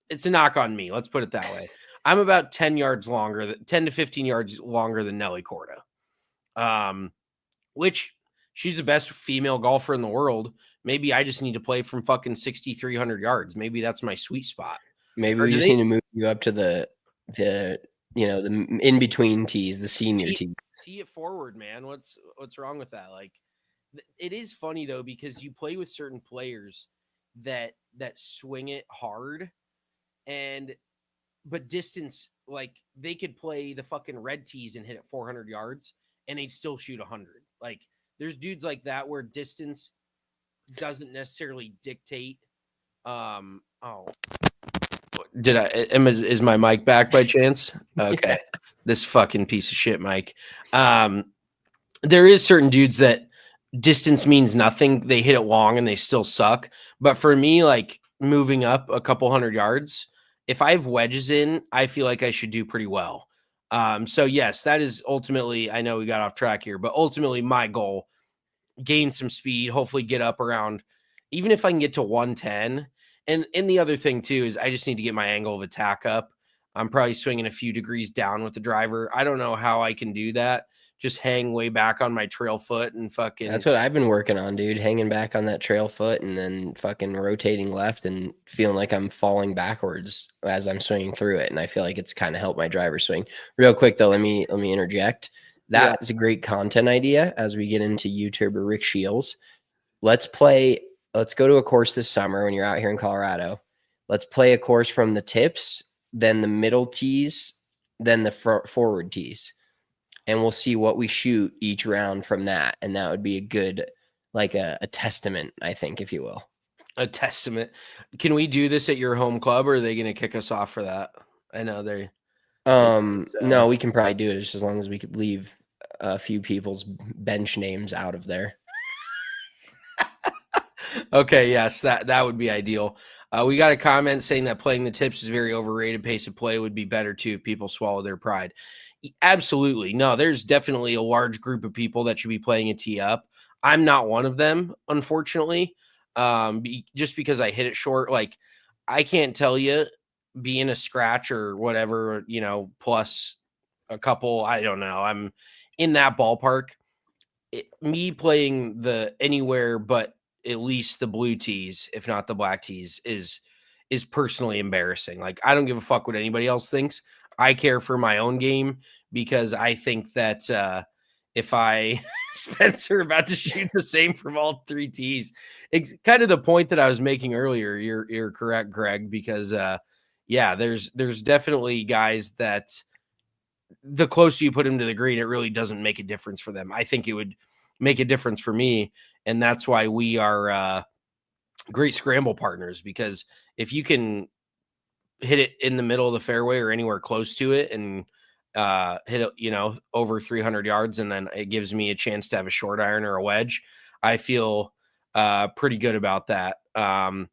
it's a knock on me. Let's put it that way. I'm about 10 yards longer, 10 to 15 yards longer than Nelly Corda. Which she's the best female golfer in the world. Maybe I just need to play from fucking 6,300 yards. Maybe that's my sweet spot. Maybe we just need to move you up to the the in between tees, the senior tees. Tee it forward, man. What's wrong with that? Like, it is funny though, because you play with certain players that swing it hard, but distance, like they could play the fucking red tees and hit it 400 yards and they'd still shoot 100. Like, there's dudes like that where distance doesn't necessarily dictate. Is my mic back by chance? Okay. Yeah. This fucking piece of shit mic. There is certain dudes that distance means nothing. They hit it long and they still suck. But for me, like moving up a couple hundred yards, if I have wedges in, I feel like I should do pretty well. So yes, that is ultimately, I know we got off track here, but ultimately my goal, gain some speed, hopefully get up around, even if I can get to 110. And the other thing too, is I just need to get my angle of attack up. I'm probably swinging a few degrees down with the driver. I don't know how I can do that. Just hang way back on my trail foot and fucking. That's what I've been working on, dude. Hanging back on that trail foot and then fucking rotating left and feeling like I'm falling backwards as I'm swinging through it. And I feel like it's kind of helped my driver swing. Real quick though, let me interject. That's a great content idea as we get into YouTuber Rick Shiels. Let's go to a course this summer when you're out here in Colorado. Let's play a course from the tips, then the middle tees, then the forward tees. And we'll see what we shoot each round from that. And that would be a good, like a testament, I think, if you will. A testament. Can we do this at your home club, or are they going to kick us off for that? I know they. No, we can probably do it just as long as we could leave a few people's bench names out of there. Okay, yes, that would be ideal. We got a comment saying that playing the tips is very overrated. Pace of play would be better too if people swallow their pride. Absolutely. No, there's definitely a large group of people that should be playing a tee up. I'm not one of them, unfortunately, just because I hit it short. Like, I can't tell you, being a scratch or whatever, plus a couple, I don't know. I'm in that ballpark. Me playing the anywhere but at least the blue tees, if not the black tees, is personally embarrassing. Like, I don't give a fuck what anybody else thinks. I care for my own game because I think that if Spencer about to shoot the same from all three tees, it's kind of the point that I was making earlier. You're correct, Greg, because there's definitely guys that the closer you put them to the green, it really doesn't make a difference for them. I think it would make a difference for me, and that's why we are great scramble partners, because if you can hit it in the middle of the fairway or anywhere close to it and hit it, over 300 yards, and then it gives me a chance to have a short iron or a wedge, I feel pretty good about that. And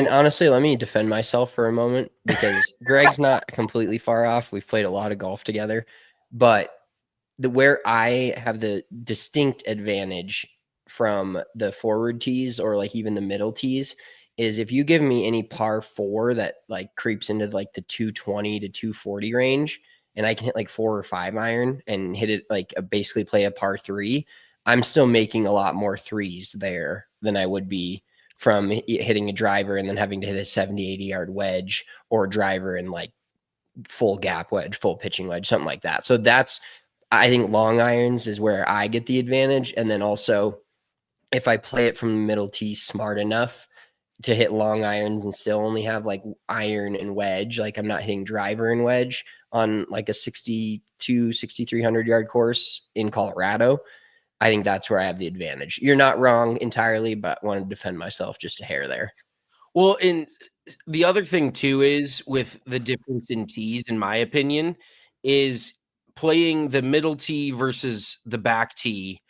honestly, let me defend myself for a moment, because Greg's not completely far off. We've played a lot of golf together, but where I have the distinct advantage from the forward tees or like even the middle tees is if you give me any par 4 that like creeps into like the 220 to 240 range, and I can hit like 4 or 5 iron and hit it like basically play a par 3, I'm still making a lot more threes there than I would be from hitting a driver and then having to hit a 70, 80 yard wedge or driver and like full gap wedge, full pitching wedge, something like that. So I think long irons is where I get the advantage. And then also if I play it from the middle tee smart enough to hit long irons and still only have like iron and wedge, like I'm not hitting driver and wedge on like a 6,300 yard course in Colorado, I think that's where I have the advantage. You're not wrong entirely, but I want to defend myself just a hair there. Well, and the other thing too is with the difference in tees, in my opinion, is playing the middle tee versus the back tee.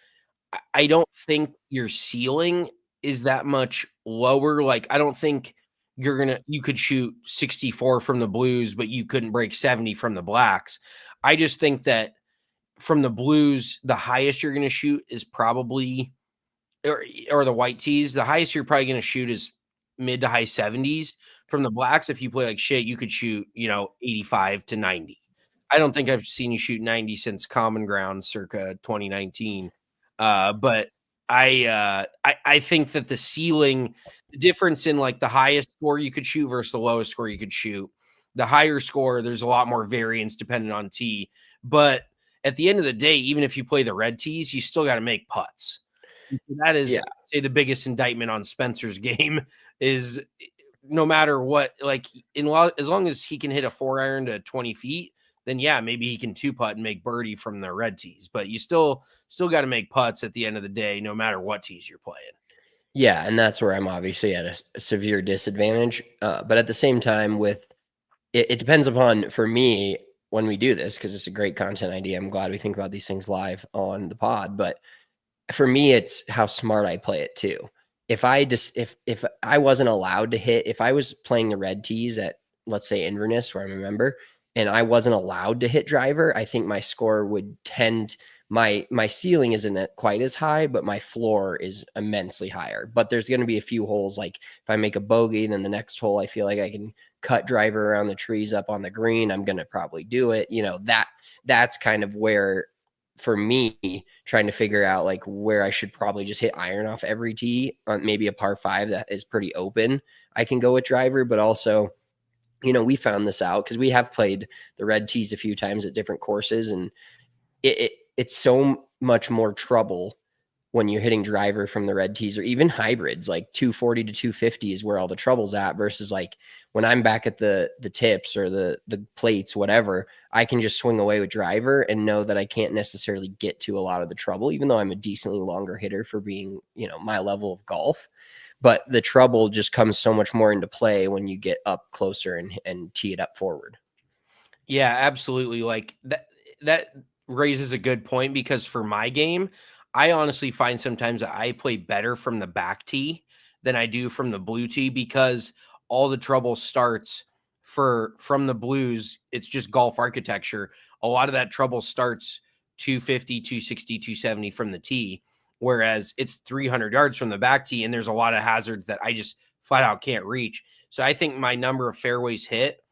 I don't think your ceiling is that much lower. Like, I don't think you could shoot 64 from the blues, but you couldn't break 70 from the blacks. I just think that from the blues, the highest you're going to shoot is probably, or the white tees, the highest you're probably going to shoot is mid to high 70s. from the blacks, if you play like shit, you could shoot, 85 to 90. I don't think I've seen you shoot 90 since Common Ground circa 2019. But I think that the ceiling, the difference in like the highest score you could shoot versus the lowest score you could shoot, the higher score, there's a lot more variance depending on tee. But at the end of the day, even if you play the red tees, you still got to make putts. That is, say, the biggest indictment on Spencer's game is no matter what, like as long as he can hit a 4-iron to 20 feet, then yeah, maybe he can 2-putt and make birdie from the red tees. But you still got to make putts at the end of the day, no matter what tees you're playing. Yeah, and that's where I'm obviously at a severe disadvantage. But at the same time, it depends upon, for me, when we do this, because it's a great content idea. I'm glad we think about these things live on the pod. But for me, it's how smart I play it too. If I wasn't allowed to hit, if I was playing the red tees at, let's say, Inverness, where I'm a member, and I wasn't allowed to hit driver, I think my score would tend, my ceiling isn't quite as high, but my floor is immensely higher. But there's going to be a few holes, like if I make a bogey, then the next hole I feel like I can cut driver around the trees up on the green, I'm going to probably do it. That's kind of where, for me, trying to figure out like where I should probably just hit iron off every tee on maybe a par 5 that is pretty open, I can go with driver. But also, we found this out because we have played the red tees a few times at different courses, and it's so much more trouble when you're hitting driver from the red tees, or even hybrids, like 240 to 250 is where all the trouble's at, versus like when I'm back at the tips or the plates, whatever, I can just swing away with driver and know that I can't necessarily get to a lot of the trouble, even though I'm a decently longer hitter for being, my level of golf. But the trouble just comes so much more into play when you get up closer and tee it up forward. Yeah, absolutely. Like that raises a good point, because for my game, I honestly find sometimes that I play better from the back tee than I do from the blue tee, because all the trouble starts from the blues. It's just golf architecture. A lot of that trouble starts 250, 260, 270 from the tee, whereas it's 300 yards from the back tee, and there's a lot of hazards that I just flat out can't reach. So I think my number of fairways hit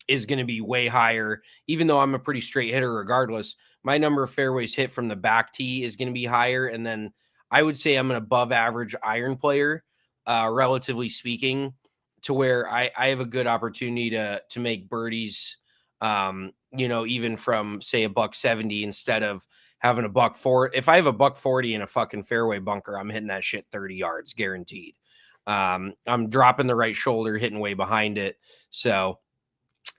is going to be way higher, even though I'm a pretty straight hitter regardless. My number of fairways hit from the back tee is going to be higher. And then I would say I'm an above average iron player, relatively speaking, to where I have a good opportunity to make birdies, even from, say, a $170 instead of having a $140. If I have a $140 in a fucking fairway bunker, I'm hitting that shit 30 yards guaranteed. I'm dropping the right shoulder, hitting way behind it. So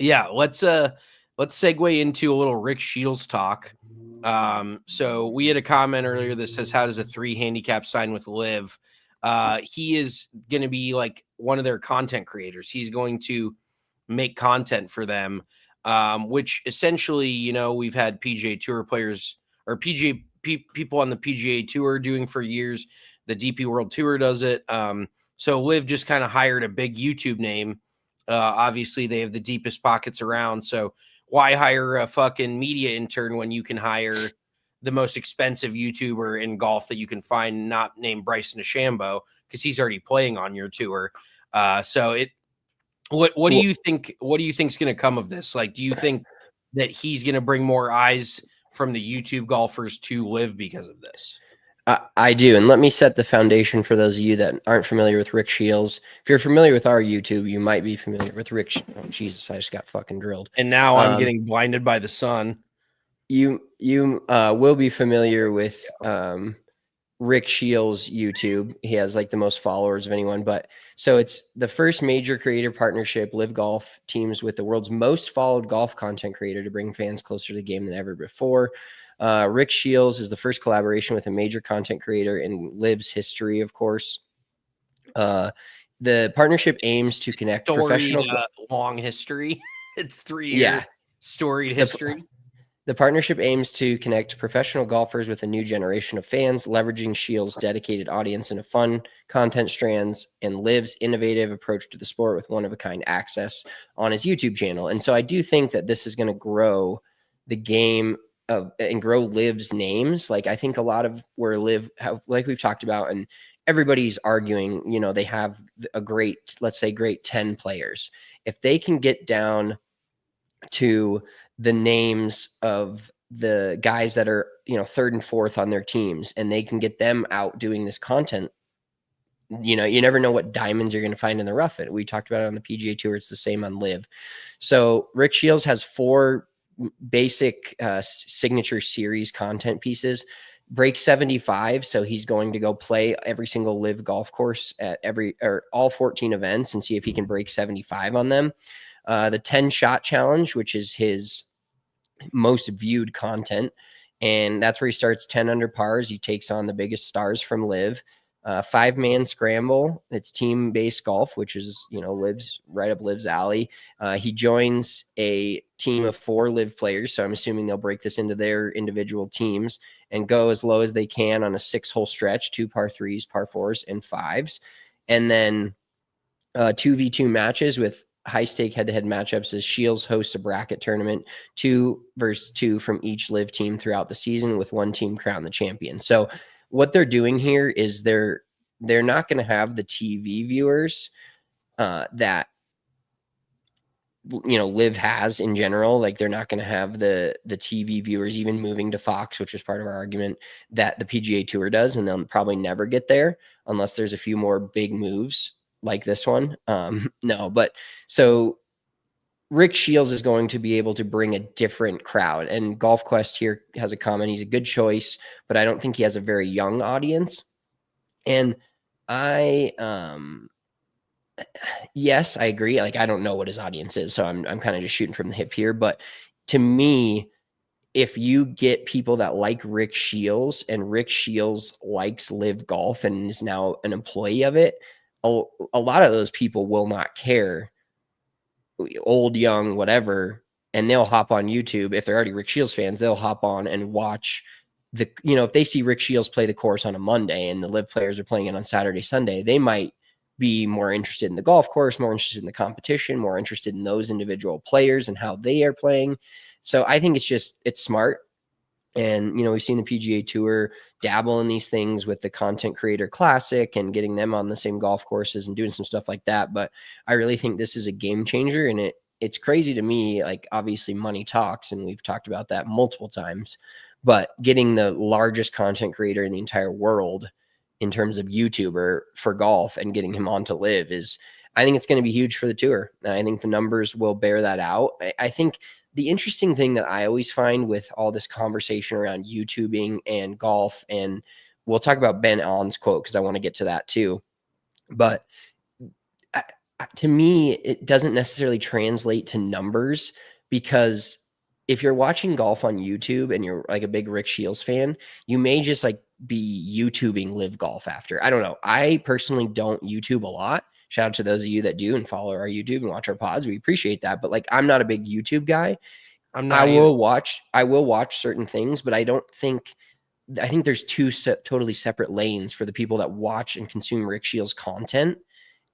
yeah, let's segue into a little Rick Shiels talk. So we had a comment earlier that says, how does a 3 handicap sign with LIV? He is going to be like one of their content creators. He's going to make content for them, which essentially, we've had PGA Tour players or people on the PGA Tour doing for years. The DP World Tour does it. So LIV just kind of hired a big YouTube name. Obviously, they have the deepest pockets around. So why hire a fucking media intern when you can hire the most expensive YouTuber in golf that you can find, not named Bryson DeChambeau, because he's already playing on your tour. What do you think? What do you think is going to come of this? Like, do you think that he's going to bring more eyes from the YouTube golfers to LIV because of this? I do. And let me set the foundation for those of you that aren't familiar with Rick Shiels. If you're familiar with our YouTube, you might be familiar with Rick. Oh, Jesus, I just got fucking drilled. And now I'm getting blinded by the sun. You will be familiar with Rick Shiels' YouTube. He has like the most followers of anyone. But so it's the first major creator partnership LIV Golf teams with the world's most followed golf content creator to bring fans closer to the game than ever before. Rick Shiels is the first collaboration with a major content creator in LIV's history, of course. The partnership aims to connect professional long history. It's 3 year storied history. The partnership aims to connect professional golfers with a new generation of fans, leveraging Shiels' dedicated audience into fun content strands and LIV's innovative approach to the sport with one-of-a-kind access on his YouTube channel. And so I do think that this is going to grow the game and grow LIV's names. Like, I think a lot of where LIV have, like we've talked about, and everybody's arguing, they have a great, let's say great 10 players. If they can get down to the names of the guys that are, third and fourth on their teams, and they can get them out doing this content, you never know what diamonds you're going to find in the rough. We talked about it on the PGA Tour. It's the same on LIV. So Rick Shiels has 4 basic signature series content pieces. Break 75, so he's going to go play every single LIV golf course at all 14 events and see if he can break 75 on them. The 10 shot challenge, which is his most viewed content, and that's where he starts 10 under pars. He takes on the biggest stars from LIV. 5-man scramble. It's team-based golf, which is, LIV's right up LIV's alley. He joins a team of 4 LIV players, so I'm assuming they'll break this into their individual teams and go as low as they can on a 6-hole stretch, 2 par 3s, par 4s, and 5s. And then 2v2 matches with high-stake head-to-head matchups as Shiels hosts a bracket tournament, 2 versus 2 from each LIV team throughout the season, with one team crowned the champion. So what they're doing here is they're not going to have the TV viewers that LIV has in general. Like, they're not going to have the TV viewers even moving to Fox, which is part of our argument, that the PGA Tour does, and they'll probably never get there unless there's a few more big moves like this one. So Rick Shiels is going to be able to bring a different crowd. And Golf Quest here has a comment. He's a good choice, but I don't think he has a very young audience. And yes, I agree. Like, I don't know what his audience is, so I'm kind of just shooting from the hip here. But to me, if you get people that like Rick Shiels, and Rick Shiels likes LIV Golf and is now an employee of it, a lot of those people will not care, old, young, whatever, and they'll hop on YouTube. If they're already Rick Shiels fans, they'll hop on and watch if they see Rick Shiels play the course on a Monday and the LIV players are playing it on Saturday, Sunday, they might be more interested in the golf course, more interested in the competition, more interested in those individual players and how they are playing. So I think it's smart. And, we've seen the PGA Tour dabble in these things with the Content Creator Classic and getting them on the same golf courses and doing some stuff like that. But I really think this is a game changer. And it's crazy to me. Like, obviously money talks, and we've talked about that multiple times. But getting the largest content creator in the entire world in terms of YouTuber for golf and getting him onto LIV I think it's going to be huge for the tour. And I think the numbers will bear that out. I think the interesting thing that I always find with all this conversation around YouTubing and golf, and we'll talk about Ben Allen's quote because I want to get to that too. But to me, it doesn't necessarily translate to numbers, because if you're watching golf on YouTube and you're like a big Rick Shiels fan, you may just like be YouTubing LIV Golf after. I don't know. I personally don't YouTube a lot. Shout out to those of you that do and follow our YouTube and watch our pods. We appreciate that. But like, I'm not a big YouTube guy. I'm not. I will watch certain things, but I think there's 2 totally separate lanes for the people that watch and consume Rick Shiels content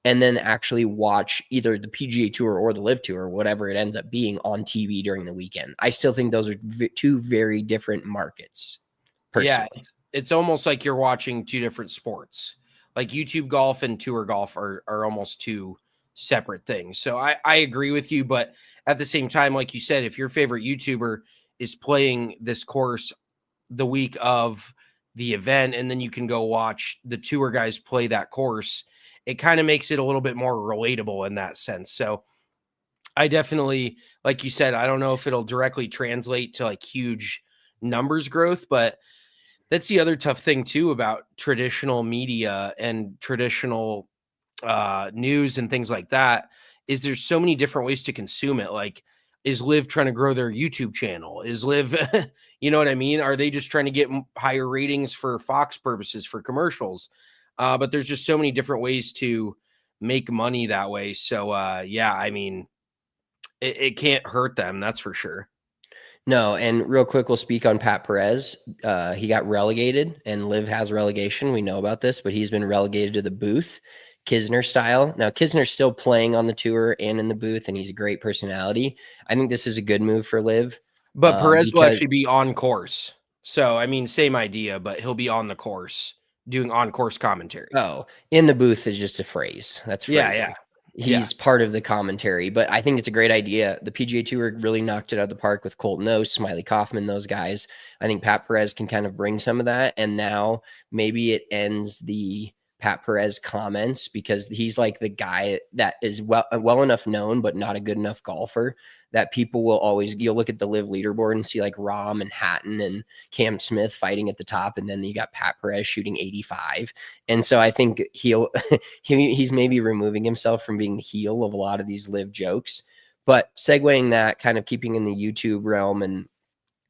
and then actually watch either the PGA Tour or the LIV Tour, whatever it ends up being, on TV during the weekend. I still think those are 2 very different markets, personally. Yeah, it's almost like you're watching 2 different sports. Like, YouTube golf and tour golf are almost 2 separate things. So I agree with you, but at the same time, like you said, if your favorite YouTuber is playing this course the week of the event, and then you can go watch the tour guys play that course, it kind of makes it a little bit more relatable in that sense. So I definitely, like you said, I don't know if it'll directly translate to like huge numbers growth, but that's the other tough thing too about traditional media and traditional news and things like that, is there's so many different ways to consume it. Like, is LIV trying to grow their YouTube channel? Is LIV, you know what I mean? Are they just trying to get higher ratings for Fox purposes, for commercials? But there's just so many different ways to make money that way. So yeah, I mean, it can't hurt them. That's for sure. No, and real quick, we'll speak on Pat Perez. He got relegated, and LIV has relegation. We know about this, but he's been relegated to the booth, Kisner style. Now, Kisner's still playing on the tour and in the booth, and he's a great personality. I think this is a good move for LIV. But Perez will actually be on course. So, I mean, same idea, but he'll be on the course doing on-course commentary. Oh, in the booth is just a phrase. That's phrasing. Yeah. He's part of the commentary, but I think it's a great idea. The PGA Tour really knocked it out of the park with Colton Oast, Smiley Kaufman, those guys. I think Pat Perez can kind of bring some of that, and now maybe it ends the Pat Perez comments because he's like the guy that is well enough known, but not a good enough golfer that people will always, you'll look at the LIV leaderboard and see like Rahm and Hatton and Cam Smith fighting at the top. And then you got Pat Perez shooting 85. And so I think he's maybe removing himself from being the heel of a lot of these LIV jokes, but segueing that, kind of keeping in the YouTube realm and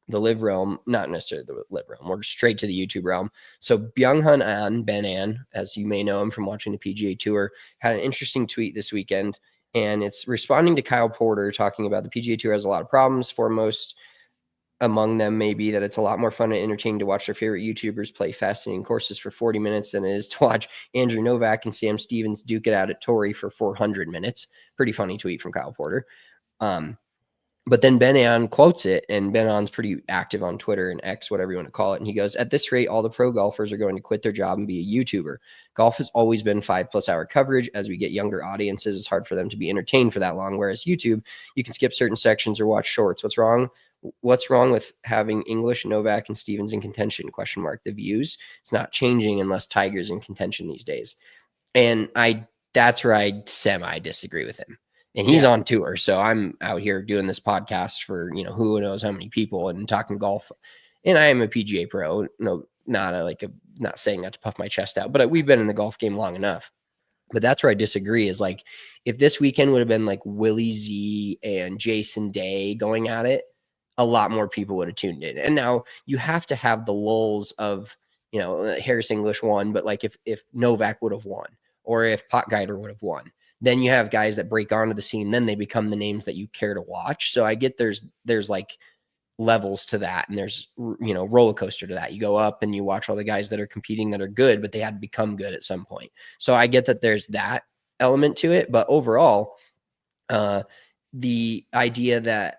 the LIV realm, not necessarily the LIV realm, we're straight to the YouTube realm. So Byung-Hun An, Ben An, as you may know him from watching the PGA Tour, had an interesting tweet this weekend, and it's responding to Kyle Porter talking about the PGA Tour has a lot of problems. Foremost among them may be that it's a lot more fun and entertaining to watch their favorite YouTubers play fascinating courses for 40 minutes than it is to watch Andrew Novak and Sam Stevens duke it out at Torrey for 400 minutes. Pretty funny tweet from Kyle Porter. But then Ben An quotes it, and Ben An's pretty active on Twitter and X, whatever you want to call it. And he goes, at this rate, all the pro golfers are going to quit their job and be a YouTuber. Golf has always been 5+ hour coverage. As we get younger audiences, it's hard for them to be entertained for that long. Whereas YouTube, you can skip certain sections or watch shorts. What's wrong? What's wrong with having English, Novak, and Stevens in contention? ? The views. It's not changing unless Tiger's in contention these days. And that's where I semi disagree with him. And he's on tour. So I'm out here doing this podcast for, who knows how many people and talking golf. And I am a PGA pro. No, not saying that to puff my chest out, but we've been in the golf game long enough. But that's where I disagree is like, if this weekend would have been like Willie Z and Jason Day going at it, a lot more people would have tuned in. And now you have to have the lulls of, Harris English won, but like if Novak would have won or if Potgieter would have won, then you have guys that break onto the scene. Then they become the names that you care to watch. So I get there's like levels to that. And there's, roller coaster to that. You go up and you watch all the guys that are competing that are good, but they had to become good at some point. So I get that there's that element to it. But overall, the idea that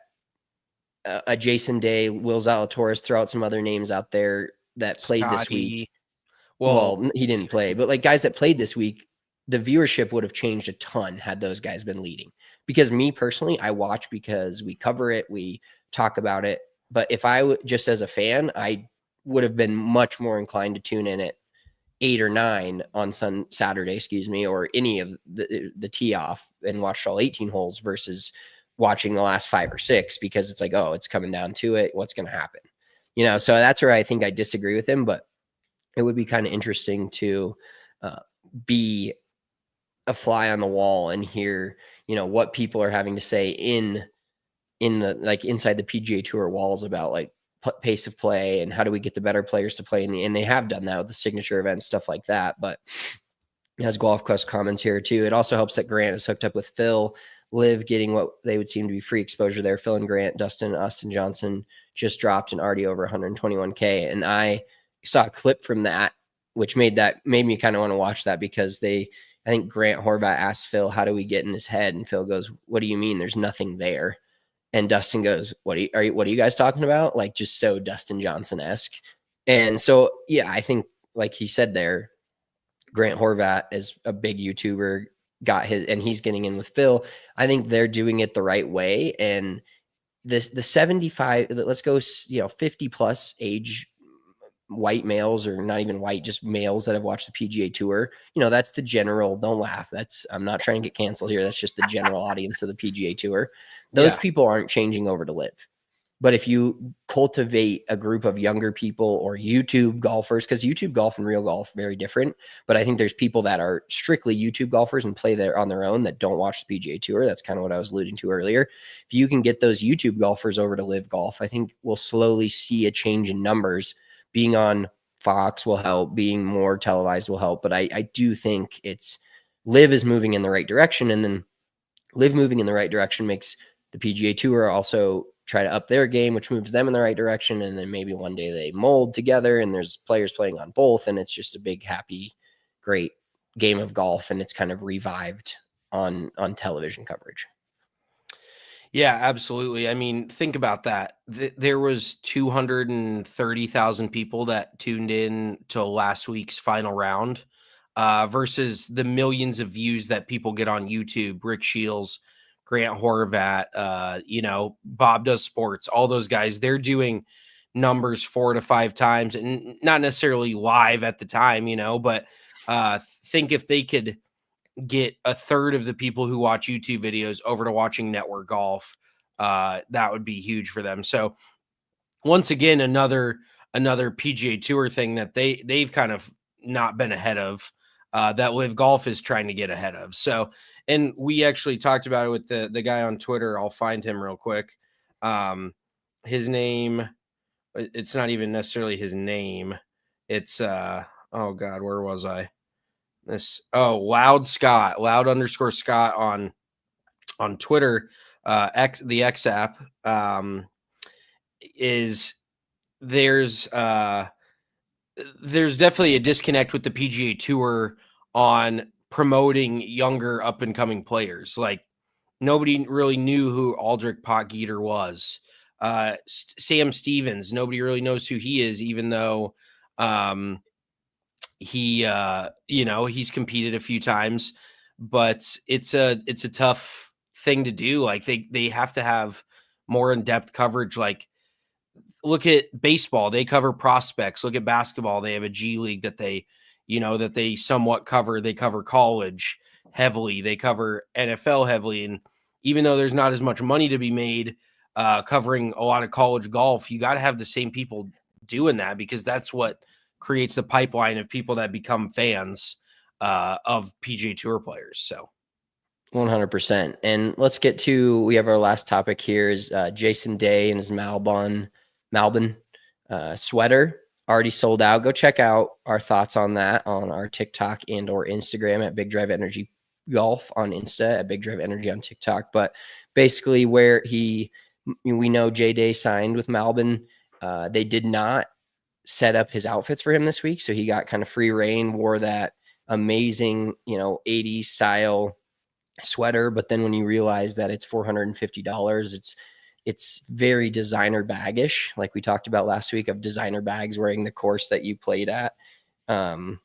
a Jason Day, Will Zalatoris, throw out some other names out there that played this week. Well, he didn't play, but like guys that played this week, the viewership would have changed a ton had those guys been leading. Because me personally, I watch because we cover it, we talk about it. But if I just as a fan, I would have been much more inclined to tune in at 8 or 9 on Saturday, or any of the tee off and watch all 18 holes versus watching the last 5 or 6, because it's like, oh, it's coming down to it. What's going to happen? So that's where I think I disagree with him, but it would be kind of interesting to be a fly on the wall and hear, what people are having to say in the, like inside the PGA Tour walls about like pace of play and how do we get the better players to play and they have done that with the signature events, stuff like that. But as Golf Quest comments here too, it also helps that Grant is hooked up with Phil, LIV getting what they would seem to be free exposure there. Phil and Grant, Dustin, Austin Johnson just dropped and already over 121K. And I saw a clip from that, which made me kind of want to watch that because I think Grant Horvat asked Phil, how do we get in his head? And Phil goes, what do you mean? There's nothing there. And Dustin goes, what are you guys talking about? Like, just so Dustin Johnson-esque. And so, yeah, I think like he said there, Grant Horvat is a big YouTuber, and he's getting in with Phil. I think they're doing it the right way. And the 75, let's go, 50 plus age white males, or not even white, just males that have watched the PGA Tour. That's the general, don't laugh. I'm not trying to get canceled here. That's just the general audience of the PGA Tour. Those people aren't changing over to LIV. But if you cultivate a group of younger people or YouTube golfers, because YouTube golf and real golf, very different. But I think there's people that are strictly YouTube golfers and play there on their own that don't watch the PGA Tour. That's kind of what I was alluding to earlier. If you can get those YouTube golfers over to LIV Golf, I think we'll slowly see a change in numbers. Being on Fox will help. Being more televised will help. But I do think LIV is moving in the right direction. And then LIV moving in the right direction makes the PGA Tour also try to up their game, which moves them in the right direction. And then maybe one day they mold together and there's players playing on both. And it's just a big, happy, great game of golf. And it's kind of revived on television coverage. Yeah, absolutely. I mean, think about that. There was 230,000 people that tuned in to last week's final round, versus the millions of views that people get on YouTube. Rick Shiels, Grant Horvat, Bob Does Sports, all those guys, they're doing numbers 4 to 5 times, and not necessarily live at the time, but think if they could get a third of the people who watch YouTube videos over to watching network golf, that would be huge for them. So once again, another PGA Tour thing that they've kind of not been ahead of, that LIV Golf is trying to get ahead of. So, and we actually talked about it with the guy on Twitter. I'll find him real quick. His name, it's not even necessarily his name. It's oh God, where was I? Loud _ Scott on Twitter, the X app, is there's definitely a disconnect with the PGA Tour on promoting younger up and coming players. Like, nobody really knew who Aldrich Potgieter was. Sam Stevens, nobody really knows who he is, even though he's competed a few times, but it's a tough thing to do. Like, they have to have more in-depth coverage. Like, look at baseball, they cover prospects. Look at basketball, they have a G League that they somewhat cover. They cover college heavily, they cover NFL heavily. And even though there's not as much money to be made covering a lot of college golf, you got to have the same people doing that, because that's what creates the pipeline of people that become fans of PGA Tour players. So 100%. And let's get to, we have our last topic here is Jason Day and his Malbon sweater already sold out. Go check out our thoughts on that on our TikTok and or Instagram at Big Drive Energy Golf on Insta, at Big Drive Energy on TikTok. But basically, where we know J Day signed with Malbon, they did not set up his outfits for him this week, so he got kind of free reign, wore that amazing 80s style sweater. But then when you realize that it's $450, it's very designer baggish, like we talked about last week, of designer bags wearing the course that you played at, and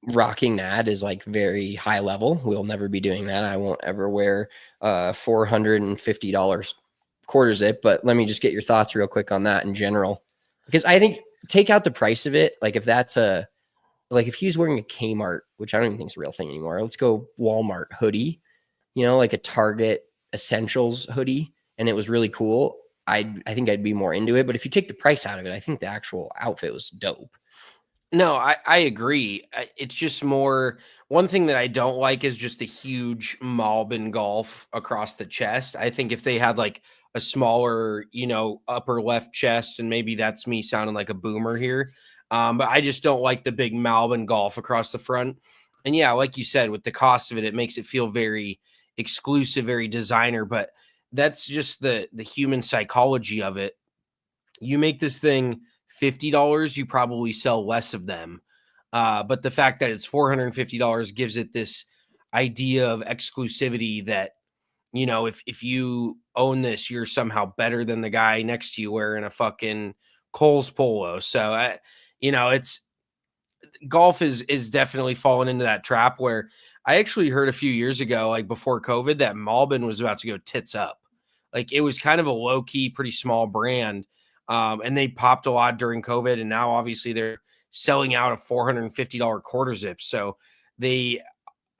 rocking that is like very high level. We'll never be doing that. I won't ever wear $450 quarter zip. But let me just get your thoughts real quick on that in general, because I think, take out the price of it. Like, if that's if he's wearing a Kmart, which I don't even think is a real thing anymore, let's go Walmart hoodie, like a Target Essentials hoodie, and it was really cool, I think I'd be more into it. But if you take the price out of it, I think the actual outfit was dope. no, I agree. It's just more, one thing that I don't like is just the huge Malbon golf across the chest. I think if they had like a smaller, upper left chest, and maybe that's me sounding like a boomer here, but I just don't like the big Malbon golf across the front. And yeah, like you said, with the cost of it, it makes it feel very exclusive, very designer. But that's just the human psychology of it. You make this thing $50, you probably sell less of them. But the fact that it's $450 gives it this idea of exclusivity that, if you own this, you're somehow better than the guy next to you wearing a fucking Kohl's polo. So it's, golf is definitely fallen into that trap, where I actually heard a few years ago, like before COVID, that Malbon was about to go tits up. Like, it was kind of a low key, pretty small brand. And they popped a lot during COVID, and now obviously they're selling out a $450 quarter zip. So they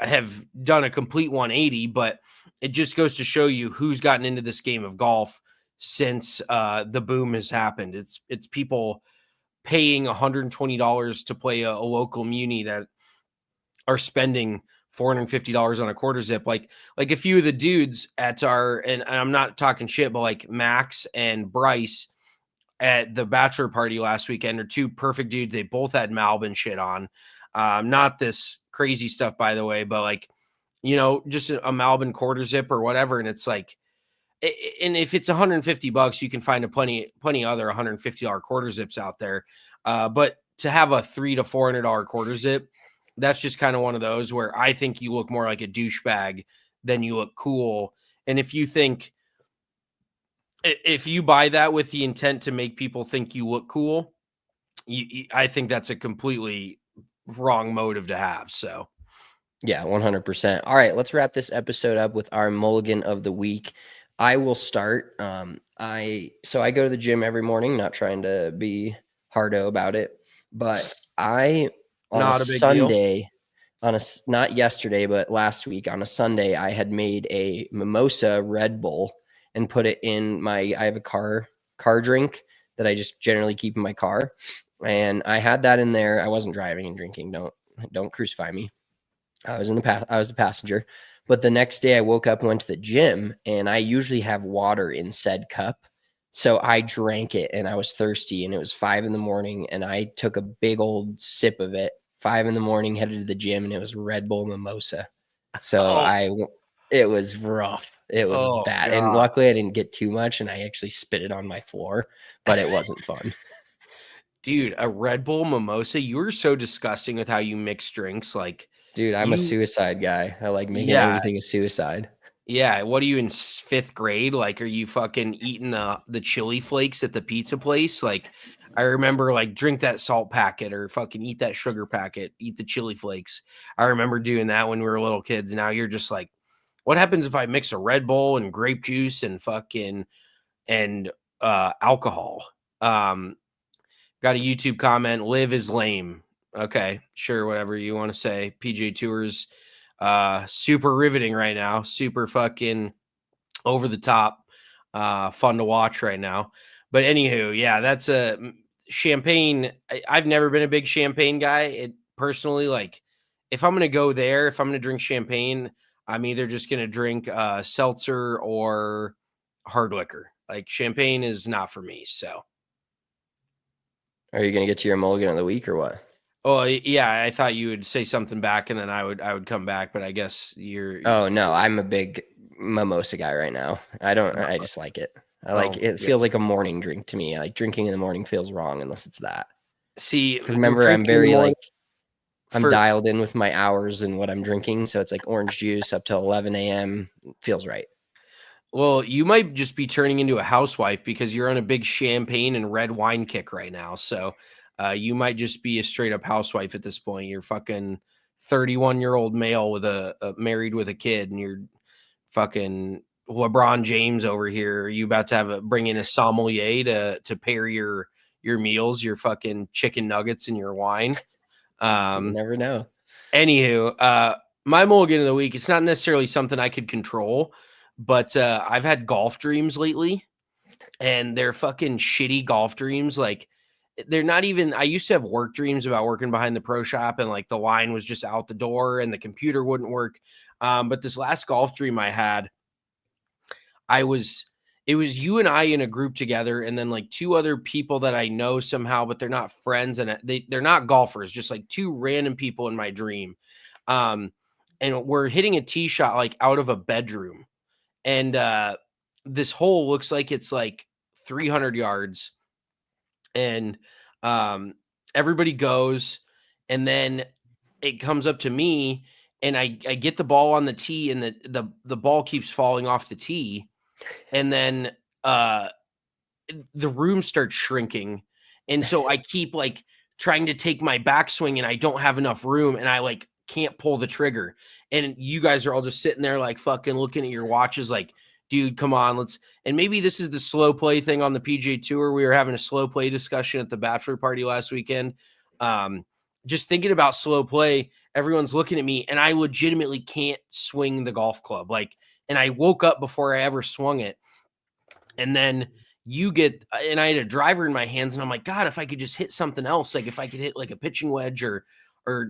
have done a complete 180, but it just goes to show you who's gotten into this game of golf since the boom has happened. It's people paying $120 to play a local muni that are spending $450 on a quarter zip. Like a few of the dudes at and I'm not talking shit, but like Max and Bryce at the bachelor party last weekend are two perfect dudes. They both had Malbon shit on. Not this crazy stuff, by the way, but like, just a Malbon quarter zip or whatever. And it's like, and if it's $150, you can find plenty other $150 quarter zips out there. But to have a $300 to $400 quarter zip, that's just kind of one of those where I think you look more like a douchebag than you look cool. And if you buy that with the intent to make people think you look cool, I think that's a completely wrong motive to have. So yeah, 100%. All right, let's wrap this episode up with our mulligan of the week. I will start. I go to the gym every morning, not trying to be hardo about it, but I on not a a big deal. Sunday, not yesterday, but last week on a Sunday, I had made a mimosa Red Bull and put it in I have a car drink that I just generally keep in my car, and I had that in there. I wasn't driving and drinking. Don't crucify me. I was the passenger. But the next day I woke up and went to the gym, and I usually have water in said cup. So I drank it, and I was thirsty, and it was 5 a.m, and I took a big old sip of it. 5 a.m, headed to the gym, and it was Red Bull mimosa. So it was rough. It was bad. God. And luckily I didn't get too much, and I actually spit it on my floor, but it wasn't fun. Dude, a Red Bull mimosa. You were so disgusting with how you mix drinks. Like, dude, I'm a suicide guy. I like making everything a suicide. Yeah. What are you in 5th grade? Like, are you fucking eating the chili flakes at the pizza place? Like, I remember like drink that salt packet or fucking eat that sugar packet, eat the chili flakes. I remember doing that when we were little kids. Now you're just like, what happens if I mix a Red Bull and grape juice and fucking alcohol? Got a YouTube comment. Live is lame. Okay, sure, whatever you want to say. PGA Tour's super riveting right now. Super fucking over the top. Fun to watch right now. But anywho, yeah, that's a champagne. I've never been a big champagne guy. It personally, like, if I'm gonna go there, if I'm gonna drink champagne, I'm either just gonna drink seltzer or hard liquor. Like, champagne is not for me. So. Are you going to get to your mulligan of the week or what? Oh, yeah, I thought you would say something back and then I would come back, but I guess you're Oh, no, I'm a big mimosa guy right now. I just like it. It feels like a morning drink to me. Like drinking in the morning feels wrong unless it's that. See, remember, I'm very I'm dialed in with my hours and what I'm drinking. So it's like orange juice up till 11 a.m. Feels right. Well, you might just be turning into a housewife because you're on a big champagne and red wine kick right now. So you might just be a straight up housewife at this point. You're fucking 31-year-old male with a married with a kid, and you're fucking LeBron James over here. Are you about to bring in a sommelier to pair your meals, your fucking chicken nuggets and your wine? You never know. Anywho, my mulligan of the week, it's not necessarily something I could control, but I've had golf dreams lately, and they're fucking shitty golf dreams. Like, they're not even, I used to have work dreams about working behind the pro shop, and like the line was just out the door and the computer wouldn't work. But this last golf dream I had, it was you and I in a group together, and then like 2 other people that I know somehow, but they're not friends, and they're not golfers, just like 2 random people in my dream. And we're hitting a tee shot like out of a bedroom. And this hole looks like it's like 300 yards. And everybody goes, and then it comes up to me, and I get the ball on the tee, and the ball keeps falling off the tee. And then the room starts shrinking. And so I keep like trying to take my backswing, and I don't have enough room, and I like can't pull the trigger. And you guys are all just sitting there like fucking looking at your watches like, dude, come on, and maybe this is the slow play thing on the PGA Tour. We were having a slow play discussion at the bachelor party last weekend. Just thinking about slow play, everyone's looking at me, and I legitimately can't swing the golf club. Like, and I woke up before I ever swung it. And then and I had a driver in my hands, and I'm like, God, if I could just hit something else, like if I could hit like a pitching wedge or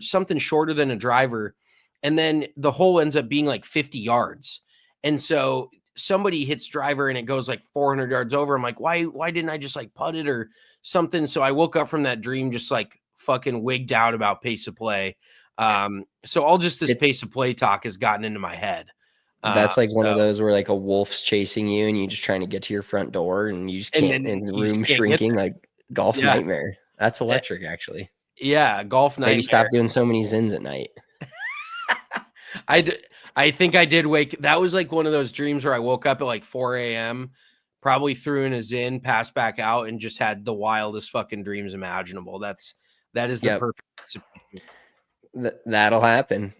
something shorter than a driver. And then the hole ends up being like 50 yards. And so somebody hits driver and it goes like 400 yards over. I'm like, why didn't I just like putt it or something? So I woke up from that dream just like fucking wigged out about pace of play. So all just this pace of play talk has gotten into my head. That's like one of those where like a wolf's chasing you and you're just trying to get to your front door and you just can't, and the room shrinking, like golf nightmare. That's electric, actually. Yeah, golf nightmare. Maybe stop doing so many zins at night. I think I did wake. That was like one of those dreams where I woke up at like 4 a.m., probably threw in a Zyn, passed back out, and just had the wildest fucking dreams imaginable. That is the Yep. perfect recipe. That'll happen.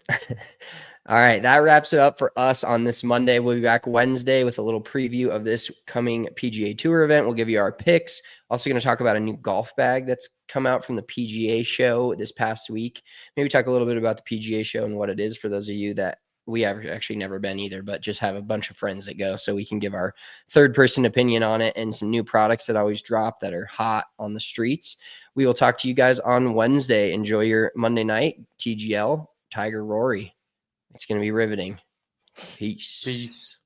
All right, that wraps it up for us on this Monday. We'll be back Wednesday with a little preview of this coming PGA Tour event. We'll give you our picks. Also going to talk about a new golf bag that's come out from the PGA show this past week. Maybe talk a little bit about the PGA show and what it is for those of you that we have actually never been either, but just have a bunch of friends that go so we can give our third-person opinion on it and some new products that always drop that are hot on the streets. We will talk to you guys on Wednesday. Enjoy your Monday night. TGL, Tiger Rory. It's going to be riveting. Peace. Peace.